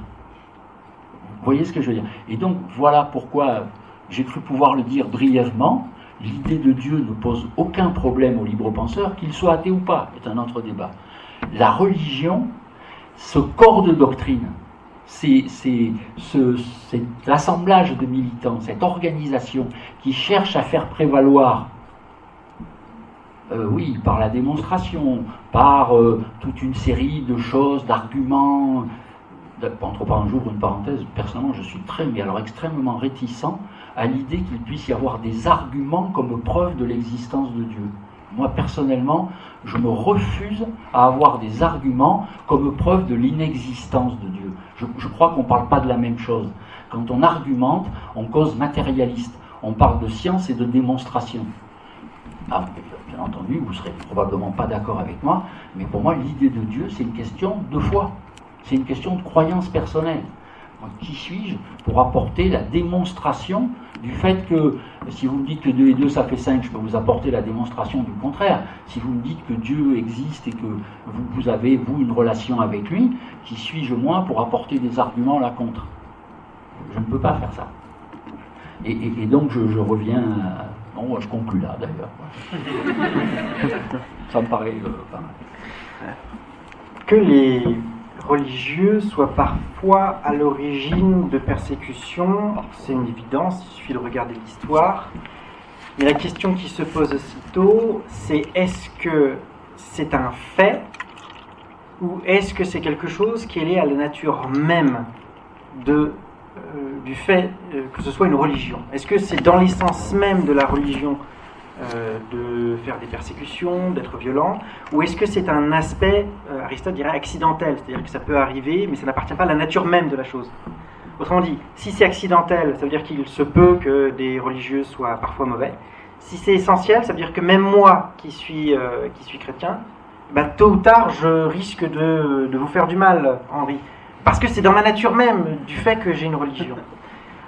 Vous voyez ce que je veux dire? Et donc, voilà pourquoi j'ai cru pouvoir le dire brièvement. L'idée de Dieu ne pose aucun problème aux libres-penseurs, qu'ils soient athées ou pas, c'est un autre débat. La religion, ce corps de doctrine, cet assemblage de militants, cette organisation qui cherche à faire prévaloir, oui, par la démonstration, par toute une série de choses, d'arguments. Entre parenthèses, j'ouvre une parenthèse, personnellement je suis extrêmement réticent à l'idée qu'il puisse y avoir des arguments comme preuve de l'existence de Dieu. Moi personnellement, je me refuse à avoir des arguments comme preuve de l'inexistence de Dieu. Je crois qu'on ne parle pas de la même chose. Quand on argumente, on cause matérialiste. On parle de science et de démonstration. Ah, bien entendu, vous ne serez probablement pas d'accord avec moi, mais pour moi, l'idée de Dieu, c'est une question de foi. C'est une question de croyance personnelle. Qui suis-je pour apporter la démonstration du fait que, si vous me dites que 2 et 2 ça fait 5, je peux vous apporter la démonstration du contraire. Si vous me dites que Dieu existe et que vous avez, vous, une relation avec lui, qui suis-je moi pour apporter des arguments là contre? Je ne peux pas faire ça. Et donc je reviens à... Bon, je conclue là d'ailleurs. Ça me paraît pas mal. Que les religieux soient parfois à l'origine de persécutions, c'est une évidence, il suffit de regarder l'histoire. Mais la question qui se pose aussitôt, c'est est-ce que c'est un fait ou est-ce que c'est quelque chose qui est lié à la nature même du fait que ce soit une religion? Est-ce que c'est dans l'essence même de la religion de faire des persécutions, d'être violent, ou est-ce que c'est un aspect, Aristote dirait accidentel, c'est-à-dire que ça peut arriver, mais ça n'appartient pas à la nature même de la chose? Autrement dit, si c'est accidentel, ça veut dire qu'il se peut que des religieux soient parfois mauvais. Si c'est essentiel, ça veut dire que même moi qui suis chrétien, tôt ou tard, je risque de vous faire du mal, Henri. Parce que c'est dans ma nature même du fait que j'ai une religion.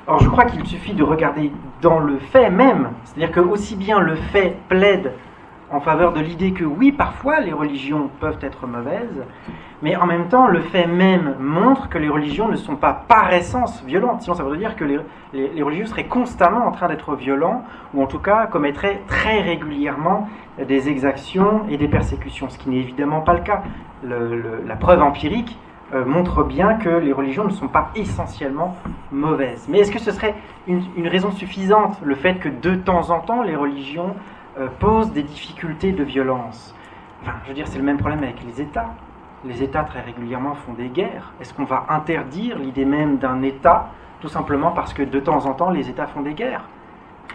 Alors je crois qu'il suffit de regarder dans le fait même, c'est-à-dire que aussi bien le fait plaide en faveur de l'idée que oui, parfois les religions peuvent être mauvaises, mais en même temps le fait même montre que les religions ne sont pas par essence violentes. Sinon ça voudrait dire que les religieux seraient constamment en train d'être violents, ou en tout cas commettraient très régulièrement des exactions et des persécutions, ce qui n'est évidemment pas le cas. La preuve empirique montre bien que les religions ne sont pas essentiellement mauvaises. Mais est-ce que ce serait une raison suffisante, le fait que de temps en temps les religions posent des difficultés de violence? Enfin, je veux dire, c'est le même problème avec les États. Les États très régulièrement font des guerres. Est-ce qu'on va interdire l'idée même d'un État tout simplement parce que de temps en temps les États font des guerres?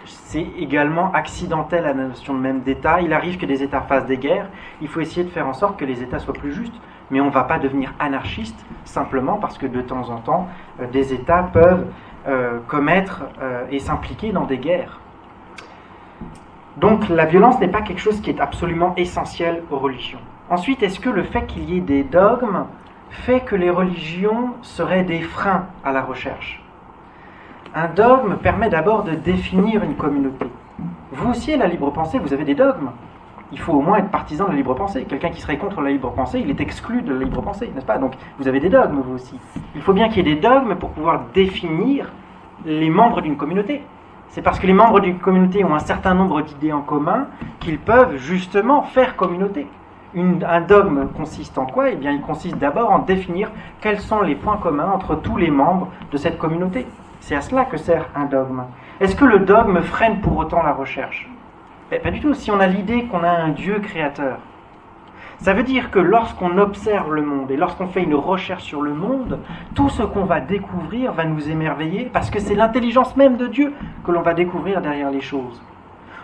C'est également accidentel à la notion même d'État. Il arrive que des États fassent des guerres. Il faut essayer de faire en sorte que les États soient plus justes. Mais on ne va pas devenir anarchiste simplement parce que de temps en temps, des États peuvent commettre et s'impliquer dans des guerres. Donc la violence n'est pas quelque chose qui est absolument essentiel aux religions. Ensuite, est-ce que le fait qu'il y ait des dogmes fait que les religions seraient des freins à la recherche? Un dogme permet d'abord de définir une communauté. Vous aussi, à la libre pensée, vous avez des dogmes. Il faut au moins être partisan de la libre pensée. Quelqu'un qui serait contre la libre pensée, il est exclu de la libre pensée, n'est-ce pas? Donc vous avez des dogmes, vous aussi. Il faut bien qu'il y ait des dogmes pour pouvoir définir les membres d'une communauté. C'est parce que les membres d'une communauté ont un certain nombre d'idées en commun qu'ils peuvent justement faire communauté. Un dogme consiste en quoi? Eh bien, il consiste d'abord en définir quels sont les points communs entre tous les membres de cette communauté. C'est à cela que sert un dogme. Est-ce que le dogme freine pour autant la recherche? Pas du tout. Si on a l'idée qu'on a un Dieu créateur, ça veut dire que lorsqu'on observe le monde et lorsqu'on fait une recherche sur le monde, tout ce qu'on va découvrir va nous émerveiller parce que c'est l'intelligence même de Dieu que l'on va découvrir derrière les choses.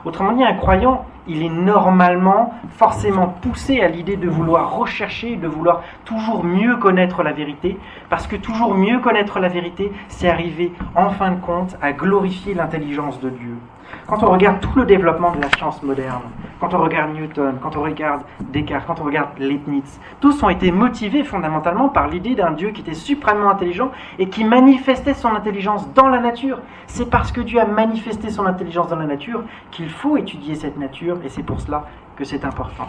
Autrement dit, un croyant, il est normalement forcément poussé à l'idée de vouloir rechercher, de vouloir toujours mieux connaître la vérité, parce que toujours mieux connaître la vérité, c'est arriver en fin de compte à glorifier l'intelligence de Dieu. Quand on regarde tout le développement de la science moderne, quand on regarde Newton, quand on regarde Descartes, quand on regarde Leibniz, tous ont été motivés fondamentalement par l'idée d'un Dieu qui était suprêmement intelligent et qui manifestait son intelligence dans la nature. C'est parce que Dieu a manifesté son intelligence dans la nature qu'il faut étudier cette nature, et c'est pour cela que c'est important.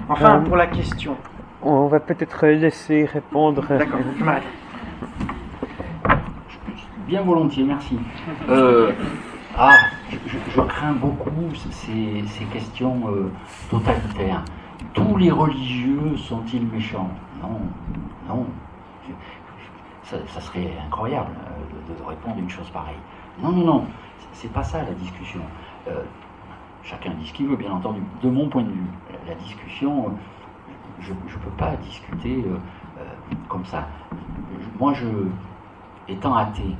Enfin, pour la question... On va peut-être laisser répondre... D'accord, je m'arrête. Bien volontiers, merci. Je crains beaucoup ces questions totalitaires. Tous les religieux sont-ils méchants? Non. Ça serait incroyable de répondre une chose pareille. Non. C'est pas ça la discussion. Chacun dit ce qu'il veut, bien entendu. De mon point de vue, la discussion, je ne peux pas discuter comme ça. Moi, étant athée,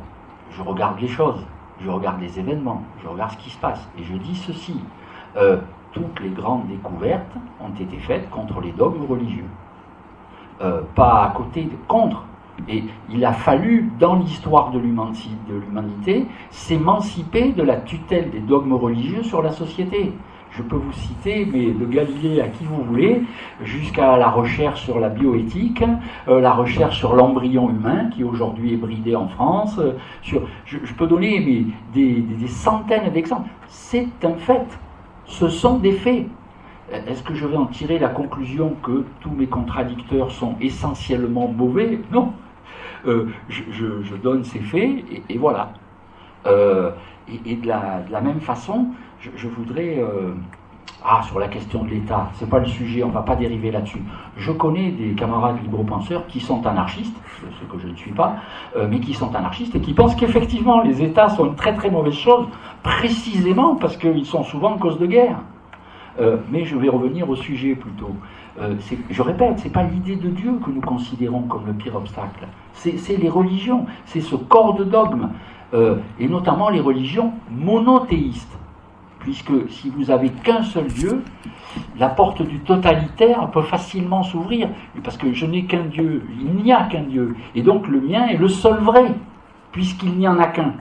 je regarde les choses. Je regarde les événements, je regarde ce qui se passe, et je dis ceci, toutes les grandes découvertes ont été faites contre les dogmes religieux, pas à côté, contre. Et il a fallu, dans l'histoire de l'humanité, s'émanciper de la tutelle des dogmes religieux sur la société. Je peux vous citer, mais de Galilée à qui vous voulez, jusqu'à la recherche sur la bioéthique, la recherche sur l'embryon humain, qui aujourd'hui est bridé en France. Je peux donner des centaines d'exemples. C'est un fait. Ce sont des faits. Est-ce que je vais en tirer la conclusion que tous mes contradicteurs sont essentiellement mauvais? Non. Je donne ces faits, et voilà. Et de la même façon, je voudrais... sur la question de l'État, c'est pas le sujet, on va pas dériver là-dessus. Je connais des camarades libre-penseurs qui sont anarchistes, ce que je ne suis pas, mais qui sont anarchistes et qui pensent qu'effectivement les États sont une très très mauvaise chose, précisément parce qu'ils sont souvent cause de guerre. Mais je vais revenir au sujet plutôt. je répète, c'est pas l'idée de Dieu que nous considérons comme le pire obstacle. C'est les religions, c'est ce corps de dogmes, et notamment les religions monothéistes. Puisque si vous avez qu'un seul Dieu, la porte du totalitaire peut facilement s'ouvrir, parce que je n'ai qu'un Dieu, il n'y a qu'un Dieu, et donc le mien est le seul vrai, puisqu'il n'y en a qu'un.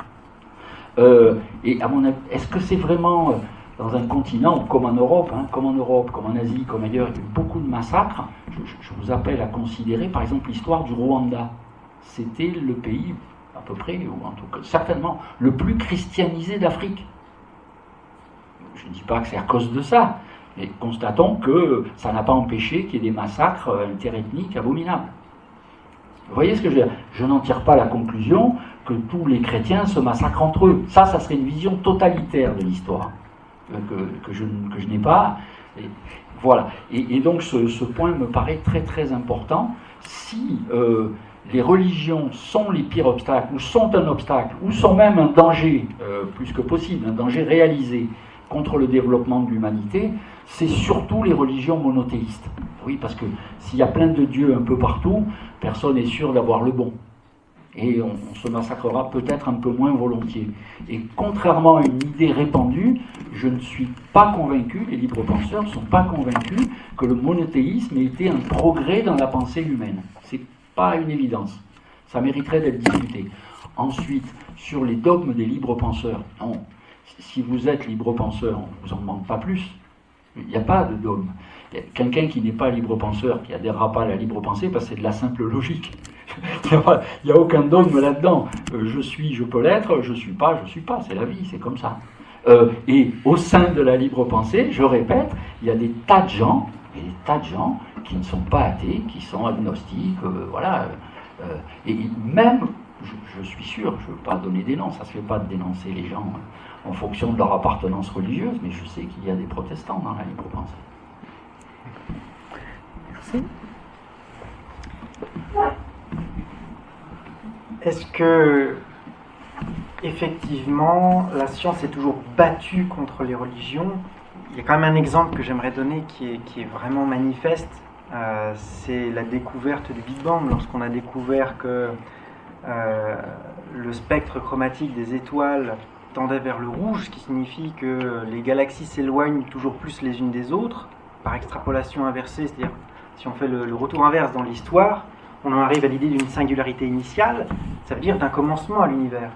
Et à mon avis, est-ce que c'est vraiment dans un continent comme en Europe, comme en Asie, comme ailleurs, il y a eu beaucoup de massacres. Je vous appelle à considérer par exemple l'histoire du Rwanda. C'était le pays à peu près, ou en tout cas certainement, le plus christianisé d'Afrique. Je ne dis pas que c'est à cause de ça, mais constatons que ça n'a pas empêché qu'il y ait des massacres interethniques abominables. Vous voyez ce que je veux dire? Je n'en tire pas la conclusion que tous les chrétiens se massacrent entre eux. Ça serait une vision totalitaire de l'histoire, que je n'ai pas. Et voilà. Et donc ce point me paraît très très important. Si les religions sont les pires obstacles, ou sont un obstacle, ou sont même un danger, plus que possible, un danger réalisé, contre le développement de l'humanité, c'est surtout les religions monothéistes. Oui, parce que s'il y a plein de dieux un peu partout, personne n'est sûr d'avoir le bon. Et on se massacrera peut-être un peu moins volontiers. Et contrairement à une idée répandue, je ne suis pas convaincu, les libres penseurs ne sont pas convaincus que le monothéisme ait été un progrès dans la pensée humaine. C'est pas une évidence. Ça mériterait d'être discuté. Ensuite, sur les dogmes des libres penseurs, non. Si vous êtes libre penseur, on ne vous en demande pas plus. Il n'y a pas de dogme. Quelqu'un qui n'est pas libre penseur, qui n'adhérera pas à la libre pensée, parce que c'est de la simple logique. Il n'y a aucun dogme là-dedans. Je suis, je peux l'être, je ne suis pas, c'est la vie, c'est comme ça. Et au sein de la libre pensée, je répète, il y a des tas de gens, qui ne sont pas athées, qui sont agnostiques, voilà. Et même, je suis sûr, je ne veux pas donner des noms, ça ne se fait pas de dénoncer les gens en fonction de leur appartenance religieuse, mais je sais qu'il y a des protestants dans la libre pensée. Merci. Est-ce que, effectivement, la science est toujours battue contre les religions? Il y a quand même un exemple que j'aimerais donner qui est vraiment manifeste. C'est la découverte du Big Bang. Lorsqu'on a découvert que le spectre chromatique des étoiles tendait vers le rouge, ce qui signifie que les galaxies s'éloignent toujours plus les unes des autres, par extrapolation inversée, c'est-à-dire si on fait le retour inverse dans l'histoire, on en arrive à l'idée d'une singularité initiale, ça veut dire d'un commencement à l'univers.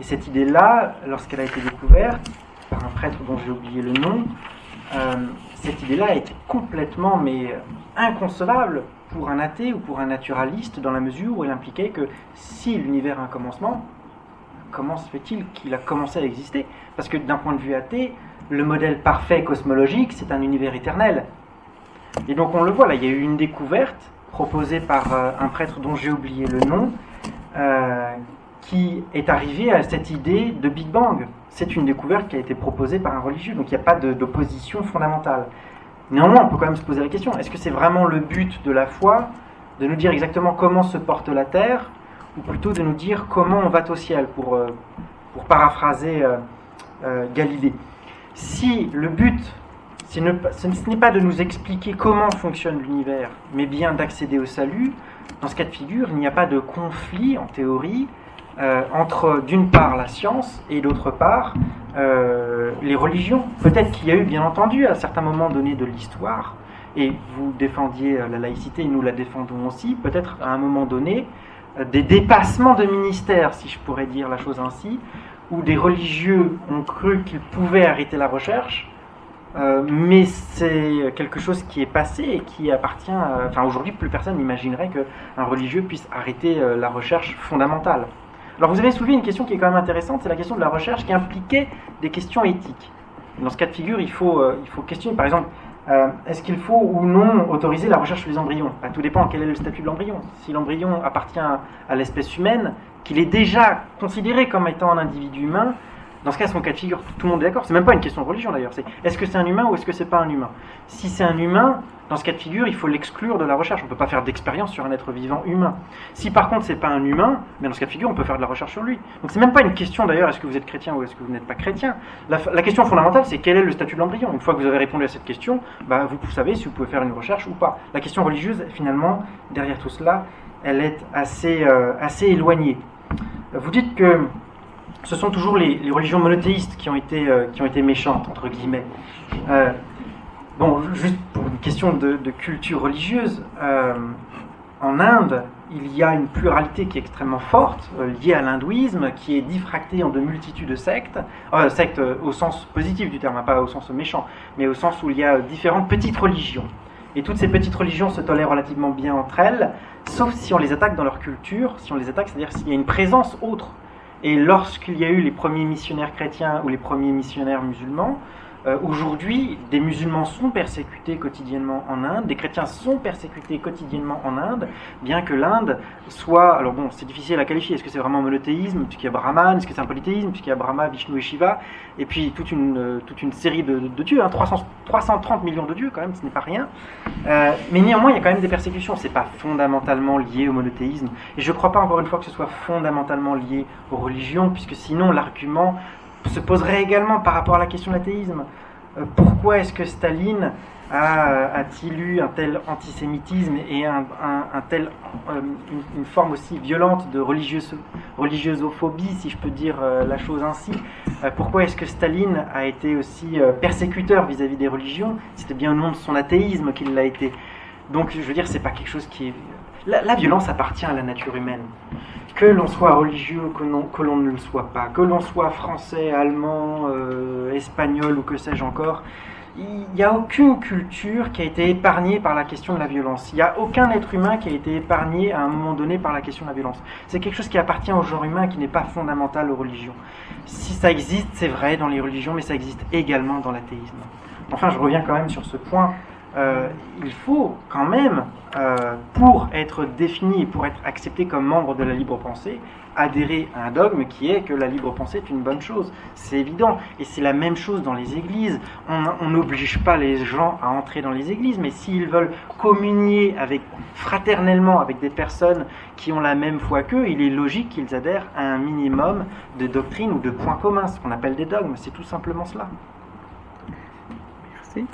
Et cette idée-là, lorsqu'elle a été découverte par un prêtre dont j'ai oublié le nom, cette idée-là était complètement inconcevable pour un athée ou pour un naturaliste, dans la mesure où elle impliquait que si l'univers a un commencement, comment se fait-il qu'il a commencé à exister? Parce que d'un point de vue athée, le modèle parfait cosmologique, c'est un univers éternel. Et donc on le voit, là, il y a eu une découverte proposée par un prêtre dont j'ai oublié le nom, qui est arrivé à cette idée de Big Bang. C'est une découverte qui a été proposée par un religieux, donc il n'y a pas d'opposition fondamentale. Néanmoins, on peut quand même se poser la question, est-ce que c'est vraiment le but de la foi de nous dire exactement comment se porte la Terre, ou plutôt de nous dire comment on va au ciel, pour paraphraser Galilée. Si le but, ce n'est pas de nous expliquer comment fonctionne l'univers, mais bien d'accéder au salut, dans ce cas de figure, il n'y a pas de conflit, en théorie, entre d'une part la science et d'autre part les religions. Peut-être qu'il y a eu, bien entendu, à certains moments donnés de l'histoire, et vous défendiez la laïcité, et nous la défendons aussi, peut-être à un moment donné, des dépassements de ministères, si je pourrais dire la chose ainsi, où des religieux ont cru qu'ils pouvaient arrêter la recherche, mais c'est quelque chose qui est passé et qui appartient... aujourd'hui, plus personne n'imaginerait qu'un religieux puisse arrêter la recherche fondamentale. Alors vous avez soulevé une question qui est quand même intéressante, c'est la question de la recherche qui impliquait des questions éthiques. Dans ce cas de figure, il faut questionner, par exemple, est-ce qu'il faut ou non autoriser la recherche sur les embryons? Tout dépend quel est le statut de l'embryon. Si l'embryon appartient à l'espèce humaine, qu'il est déjà considéré comme étant un individu humain, Dans ce cas, son cas de figure, tout le monde est d'accord. C'est même pas une question de religion d'ailleurs. C'est est-ce que c'est un humain ou est-ce que c'est pas un humain? Si c'est un humain, dans ce cas de figure, il faut l'exclure de la recherche. On peut pas faire d'expérience sur un être vivant humain. Si par contre c'est pas un humain, mais dans ce cas de figure, on peut faire de la recherche sur lui. Donc c'est même pas une question d'ailleurs, est-ce que vous êtes chrétien ou est-ce que vous n'êtes pas chrétien. La question fondamentale, c'est quel est le statut de l'embryon. Une fois que vous avez répondu à cette question, vous savez si vous pouvez faire une recherche ou pas. La question religieuse, finalement, derrière tout cela, elle est assez éloignée. Vous dites que ce sont toujours les religions monothéistes qui ont été méchantes, entre guillemets. Juste pour une question de culture religieuse, en Inde, il y a une pluralité qui est extrêmement forte, liée à l'hindouisme, qui est diffractée en de multitudes de sectes, sectes au sens positif du terme, pas au sens méchant, mais au sens où il y a différentes petites religions. Et toutes ces petites religions se tolèrent relativement bien entre elles, sauf si on les attaque dans leur culture, c'est-à-dire s'il y a une présence autre. Et lorsqu'il y a eu les premiers missionnaires chrétiens ou les premiers missionnaires musulmans, aujourd'hui, des musulmans sont persécutés quotidiennement en Inde, des chrétiens sont persécutés quotidiennement en Inde, bien que l'Inde soit... Alors bon, c'est difficile à qualifier. Est-ce que c'est vraiment un monothéisme, puisqu'il y a Brahman? Est-ce que c'est un polythéisme, puisqu'il y a Brahma, Vishnu et Shiva? Et puis toute une série de dieux, 330 millions de dieux quand même, ce n'est pas rien. Mais néanmoins, il y a quand même des persécutions. C'est pas fondamentalement lié au monothéisme. Et je ne crois pas encore une fois que ce soit fondamentalement lié aux religions, puisque sinon l'argument se poserait également par rapport à la question de l'athéisme. Pourquoi est-ce que Staline a-t-il eu un tel antisémitisme et une forme aussi violente de religiosophobie, si je peux dire la chose ainsi? Pourquoi est-ce que Staline a été aussi persécuteur vis-à-vis des religions? C'était bien au nom de son athéisme qu'il l'a été. Donc je veux dire, c'est pas quelque chose qui est... La violence appartient à la nature humaine. Que l'on soit religieux, que l'on ne le soit pas, que l'on soit français, allemand, espagnol ou que sais-je encore, il n'y a aucune culture qui a été épargnée par la question de la violence. Il n'y a aucun être humain qui a été épargné à un moment donné par la question de la violence. C'est quelque chose qui appartient au genre humain, qui n'est pas fondamental aux religions. Si ça existe, c'est vrai dans les religions, mais ça existe également dans l'athéisme. Enfin, je reviens quand même sur ce point. Il faut quand même, pour être défini, pour être accepté comme membre de la libre pensée, adhérer à un dogme qui est que la libre pensée est une bonne chose. C'est évident. Et c'est la même chose dans les églises. On n'oblige pas les gens à entrer dans les églises, mais s'ils veulent communier fraternellement avec des personnes qui ont la même foi qu'eux, il est logique qu'ils adhèrent à un minimum de doctrines ou de points communs, ce qu'on appelle des dogmes. C'est tout simplement cela. Merci.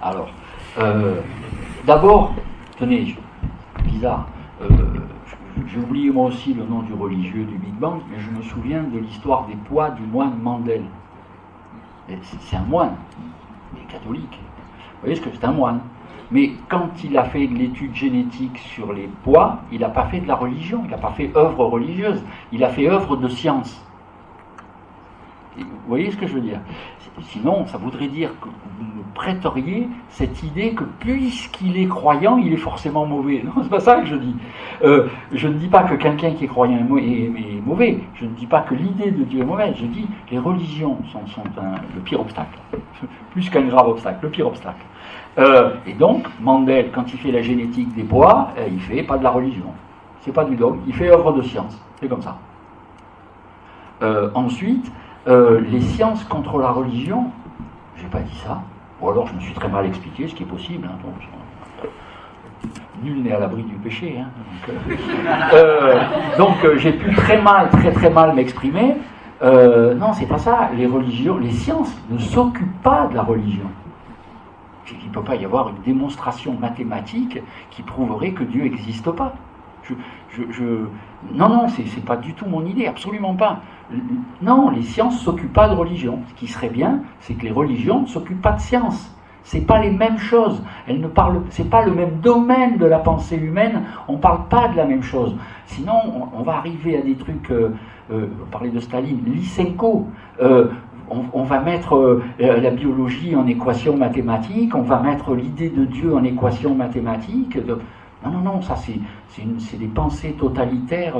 Alors, d'abord, tenez, bizarre, j'ai oublié moi aussi le nom du religieux du Big Bang, mais je me souviens de l'histoire des poids du moine Mandel. C'est un moine, il est catholique. Vous voyez ce que c'est un moine. Mais quand il a fait de l'étude génétique sur les poids, il n'a pas fait de la religion, il n'a pas fait œuvre religieuse, il a fait œuvre de science. Et vous voyez ce que je veux dire? Sinon, ça voudrait dire que vous me prêteriez cette idée que puisqu'il est croyant, il est forcément mauvais. Non, c'est pas ça que je dis. Je ne dis pas que quelqu'un qui est croyant est mauvais. Je ne dis pas que l'idée de Dieu est mauvaise. Je dis que les religions sont le pire obstacle. Plus qu'un grave obstacle, le pire obstacle. Et donc, Mandel, quand il fait la génétique des poids, il fait pas de la religion. C'est pas du dogme, il fait œuvre de science. C'est comme ça. Ensuite, les sciences contre la religion, j'ai pas dit ça, ou alors je me suis très mal expliqué, ce qui est possible, hein, donc, nul n'est à l'abri du péché, hein, donc j'ai pu très mal m'exprimer. Non, c'est pas ça, les sciences ne s'occupent pas de la religion. Il ne peut pas y avoir une démonstration mathématique qui prouverait que Dieu n'existe pas. Non, c'est pas du tout mon idée, absolument pas. Non, les sciences ne s'occupent pas de religion. Ce qui serait bien, c'est que les religions ne s'occupent pas de science. C'est pas les mêmes choses. C'est pas le même domaine de la pensée humaine. On parle pas de la même chose. Sinon, on va arriver à des trucs. On parlait de Staline, Lysenko. On va mettre la biologie en équation mathématique. On va mettre l'idée de Dieu en équation mathématique. Non, ça c'est des pensées totalitaires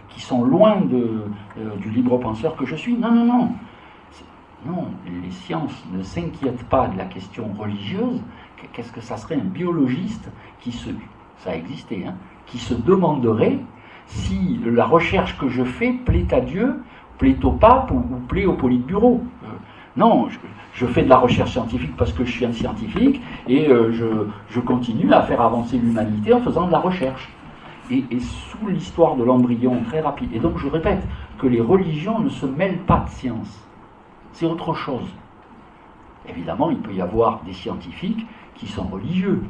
qui sont loin du libre penseur que je suis. Non, les sciences ne s'inquiètent pas de la question religieuse. Qu'est-ce que ça serait un biologiste ça a existé, hein, qui se demanderait si la recherche que je fais plaît à Dieu plaît au pape ou plaît au politburo. Non, je fais de la recherche scientifique parce que je suis un scientifique et je continue à faire avancer l'humanité en faisant de la recherche. Et sous l'histoire de l'embryon très rapide, et donc je répète que les religions ne se mêlent pas de science, c'est autre chose. Évidemment, il peut y avoir des scientifiques qui sont religieux.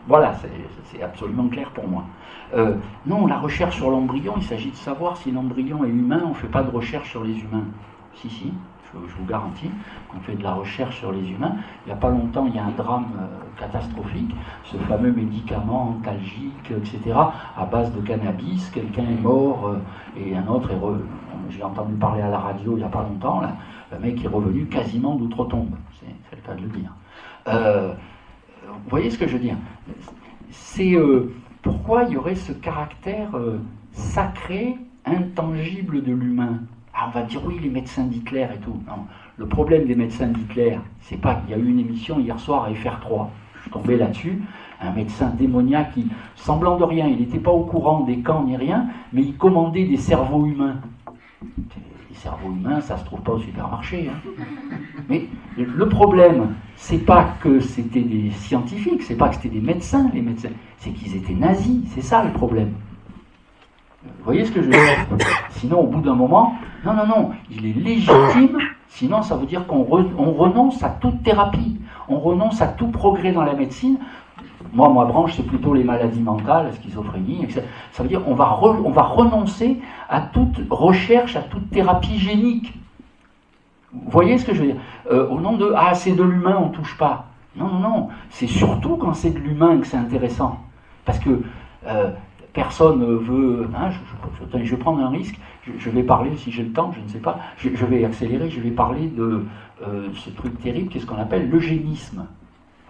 Voilà, c'est absolument clair pour moi. Non, la recherche sur l'embryon, il s'agit de savoir si l'embryon est humain, on ne fait pas de recherche sur les humains. Si, je vous garantis qu'on fait de la recherche sur les humains. Il n'y a pas longtemps, il y a un drame catastrophique, ce fameux médicament antalgique, etc., à base de cannabis, quelqu'un est mort et un autre est revenu. J'ai entendu parler à la radio il n'y a pas longtemps, là, le mec est revenu quasiment d'outre-tombe, c'est le cas de le dire. Vous voyez ce que je veux dire? C'est pourquoi il y aurait ce caractère sacré, intangible de l'humain. Ah, on va dire oui, les médecins d'Hitler et tout. Non, le problème des médecins d'Hitler, c'est pas qu'il y a eu une émission hier soir à FR3. Je suis tombé là-dessus. Un médecin démoniaque qui, semblant de rien, il n'était pas au courant des camps ni rien, mais il commandait des cerveaux humains. Les cerveaux humains, ça se trouve pas au supermarché. Hein. Mais le problème, c'est pas que c'était des scientifiques, c'est pas que c'était des médecins, les médecins, c'est qu'ils étaient nazis. C'est ça le problème. Vous voyez ce que je veux dire? Sinon, au bout d'un moment, non, il est légitime, sinon ça veut dire qu'on renonce à toute thérapie, on renonce à tout progrès dans la médecine. Moi, ma branche, c'est plutôt les maladies mentales, la schizophrénie, etc. Ça veut dire qu'on va renoncer à toute recherche, à toute thérapie génique. Vous voyez ce que je veux dire? Au nom de « Ah, c'est de l'humain, on ne touche pas ». Non, c'est surtout quand c'est de l'humain que c'est intéressant. Parce que personne ne veut... Hein, je vais prendre un risque, je vais parler, si j'ai le temps, je ne sais pas, je vais accélérer, je vais parler de ce truc terrible qui est ce qu'on appelle l'eugénisme.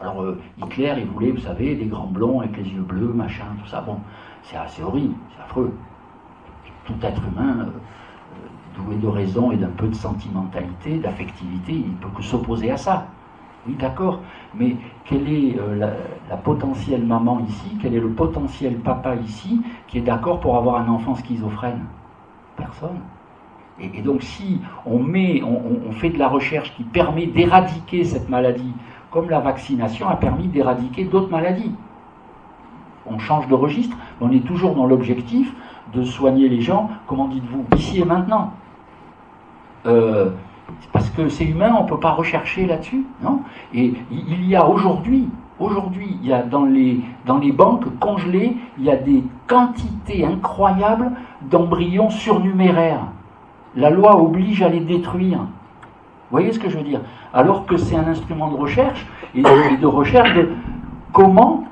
Alors Hitler, il voulait, vous savez, des grands blonds avec les yeux bleus, machin, tout ça. Bon, c'est assez horrible, c'est affreux. Tout être humain, doué de raison et d'un peu de sentimentalité, d'affectivité, il ne peut que s'opposer à ça. Oui, d'accord, mais quelle est la potentielle maman ici, quel est le potentiel papa ici qui est d'accord pour avoir un enfant schizophrène? Personne. Et donc si on fait de la recherche qui permet d'éradiquer cette maladie, comme la vaccination a permis d'éradiquer d'autres maladies, on change de registre, mais on est toujours dans l'objectif de soigner les gens, comment dites-vous, ici et maintenant. Parce que c'est humain, on ne peut pas rechercher là-dessus, non? Et il y a aujourd'hui, il y a dans les banques congelées, il y a des quantités incroyables d'embryons surnuméraires. La loi oblige à les détruire. Vous voyez ce que je veux dire? Alors que c'est un instrument de recherche, et de recherche de comment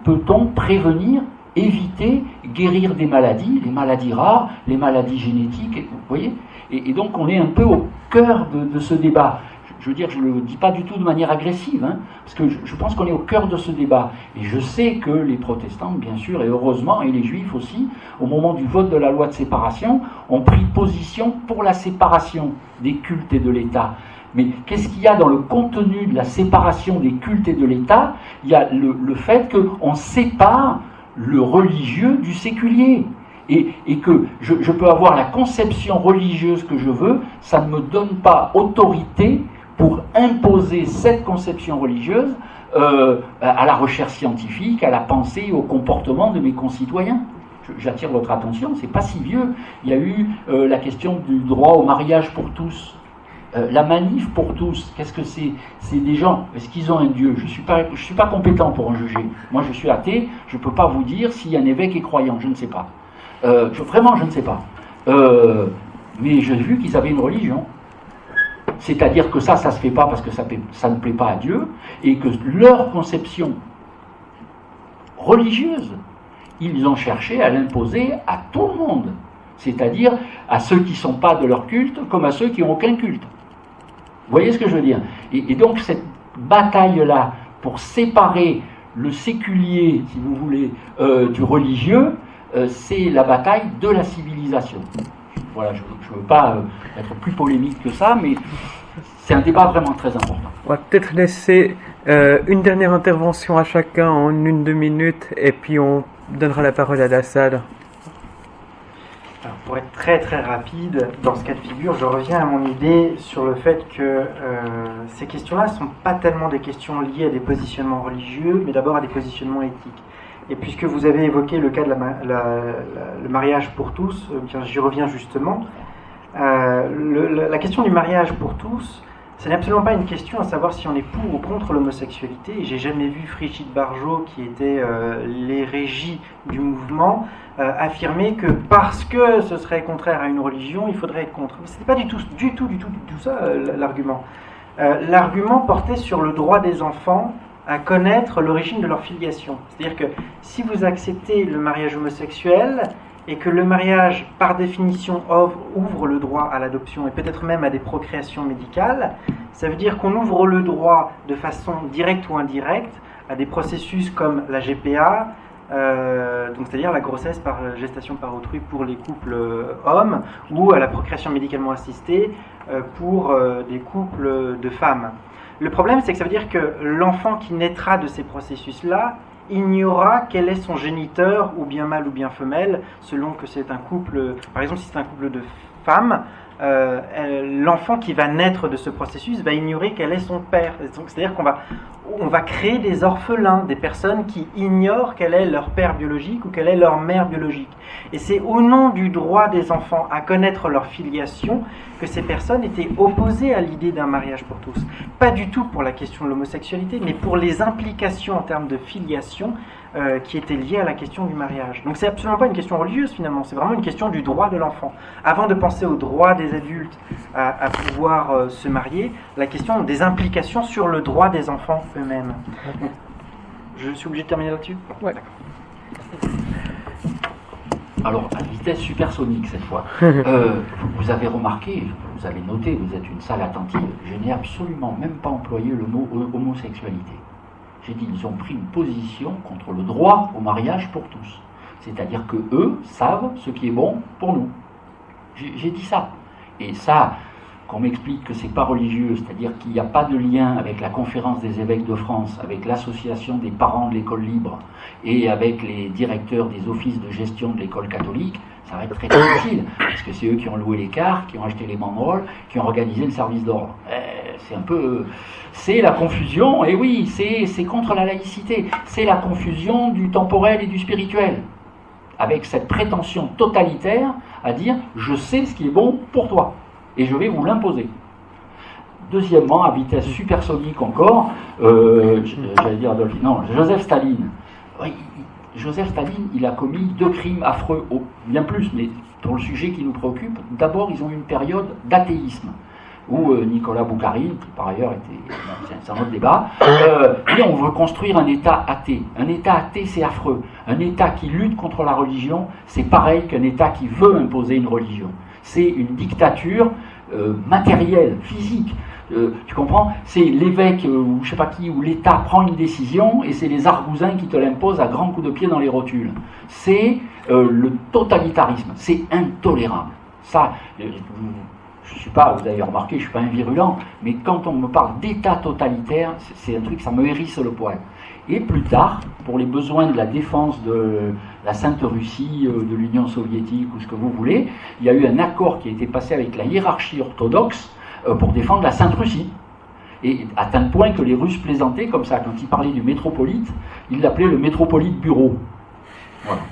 peut-on prévenir, éviter, guérir des maladies, les maladies rares, les maladies génétiques, vous voyez? Et donc on est un peu au cœur de ce débat. Je veux dire, je ne le dis pas du tout de manière agressive, hein, parce que je pense qu'on est au cœur de ce débat. Et je sais que les protestants, bien sûr, et heureusement, et les juifs aussi, au moment du vote de la loi de séparation, ont pris position pour la séparation des cultes et de l'État. Mais qu'est-ce qu'il y a dans le contenu de la séparation des cultes et de l'État? Il y a le fait qu'on sépare le religieux du séculier. Et que je peux avoir la conception religieuse que je veux, ça ne me donne pas autorité pour imposer cette conception religieuse à la recherche scientifique, à la pensée, au comportement de mes concitoyens. J'attire votre attention, c'est pas si vieux. Il y a eu la question du droit au mariage pour tous. La manif pour tous, qu'est-ce que c'est? C'est des gens, est-ce qu'ils ont un Dieu? Je suis pas compétent pour en juger. Moi, je suis athée, je ne peux pas vous dire si un évêque est croyant, je ne sais pas. Vraiment, je ne sais pas. Mais j'ai vu qu'ils avaient une religion. C'est-à-dire que ça se fait pas parce que ça ne plaît pas à Dieu, et que leur conception religieuse, ils ont cherché à l'imposer à tout le monde. C'est-à-dire à ceux qui ne sont pas de leur culte, comme à ceux qui n'ont aucun culte. Vous voyez ce que je veux dire? Et donc cette bataille-là, pour séparer le séculier, si vous voulez, du religieux, c'est la bataille de la civilisation. Voilà, je ne veux pas être plus polémique que ça, mais c'est un débat vraiment très important. On va peut-être laisser une dernière intervention à chacun en 1-2 minutes, et puis on donnera la parole à la salle. Alors, Pour être très très rapide, dans ce cas de figure, je reviens à mon idée sur le fait que ces questions-là ne sont pas tellement des questions liées à des positionnements religieux, mais d'abord à des positionnements éthiques. Et puisque vous avez évoqué le cas de le mariage pour tous, bien j'y reviens justement. La question du mariage pour tous, ce n'est absolument pas une question à savoir si on est pour ou contre l'homosexualité. J'ai jamais vu Brigitte Bardot, qui était l'hérégie du mouvement, affirmer que parce que ce serait contraire à une religion, il faudrait être contre. Ce n'était pas du tout ça l'argument. L'argument portait sur le droit des enfants à connaître l'origine de leur filiation. C'est-à-dire que si vous acceptez le mariage homosexuel, et que le mariage, par définition, ouvre le droit à l'adoption et peut-être même à des procréations médicales, ça veut dire qu'on ouvre le droit de façon directe ou indirecte à des processus comme la GPA, donc c'est-à-dire la grossesse par gestation par autrui pour les couples hommes, ou à la procréation médicalement assistée pour des couples de femmes. Le problème, c'est que ça veut dire que l'enfant qui naîtra de ces processus-là ignora quel est son géniteur, ou bien mâle ou bien femelle, selon que c'est un couple, par exemple si c'est un couple de femmes, l'enfant qui va naître de ce processus va ignorer quel est son père. C'est-à-dire qu'on va créer des orphelins, des personnes qui ignorent quel est leur père biologique ou quelle est leur mère biologique. Et c'est au nom du droit des enfants à connaître leur filiation que ces personnes étaient opposées à l'idée d'un mariage pour tous. Pas du tout pour la question de l'homosexualité, mais pour les implications en termes de filiation qui étaient liées à la question du mariage. Donc c'est absolument pas une question religieuse finalement, c'est vraiment une question du droit de l'enfant. Avant de penser au droit des adultes à pouvoir se marier, la question des implications sur le droit des enfants eux-mêmes. Donc, je suis obligé de terminer là-dessus ? Ouais. Alors, à vitesse supersonique cette fois. Vous avez remarqué, vous avez noté, vous êtes une salle attentive, je n'ai absolument même pas employé le mot homosexualité. J'ai dit ils ont pris une position contre le droit au mariage pour tous. C'est-à-dire que eux savent ce qui est bon pour nous. J'ai dit ça. Et ça, qu'on m'explique que c'est pas religieux, c'est-à-dire qu'il n'y a pas de lien avec la conférence des évêques de France, avec l'association des parents de l'école libre et avec les directeurs des offices de gestion de l'école catholique, ça va être très difficile, parce que c'est eux qui ont loué les cars, qui ont acheté les banderoles, qui ont organisé le service d'ordre. C'est un peu... C'est la confusion, et oui, c'est contre la laïcité, c'est la confusion du temporel et du spirituel, avec cette prétention totalitaire à dire « je sais ce qui est bon pour toi ». Et je vais vous l'imposer. Deuxièmement, à vitesse supersonique encore, j'allais dire Adolphe, non, Joseph Staline. Oui, Joseph Staline, il a commis 2 crimes affreux, bien plus, mais pour le sujet qui nous préoccupe, d'abord, ils ont eu une période d'athéisme, où Nicolas Boukhari, qui par ailleurs était, c'est un autre débat, et on veut construire un État athée. Un État athée, c'est affreux. Un État qui lutte contre la religion, c'est pareil qu'un État qui veut imposer une religion. C'est une dictature matérielle, physique. Tu comprends ? C'est l'évêque ou je sais pas qui, ou l'État prend une décision et c'est les argousins qui te l'imposent à grands coups de pied dans les rotules. C'est le totalitarisme. C'est intolérable. Ça, je suis pas, vous avez remarqué, je suis pas un virulent, mais quand on me parle d'État totalitaire, c'est un truc, ça me hérisse le poil. Et plus tard, pour les besoins de la défense de la Sainte Russie, de l'Union soviétique ou ce que vous voulez, il y a eu un accord qui a été passé avec la hiérarchie orthodoxe pour défendre la Sainte Russie. Et à tel point que les Russes plaisantaient comme ça, quand ils parlaient du métropolite, ils l'appelaient le métropolite bureau. Voilà.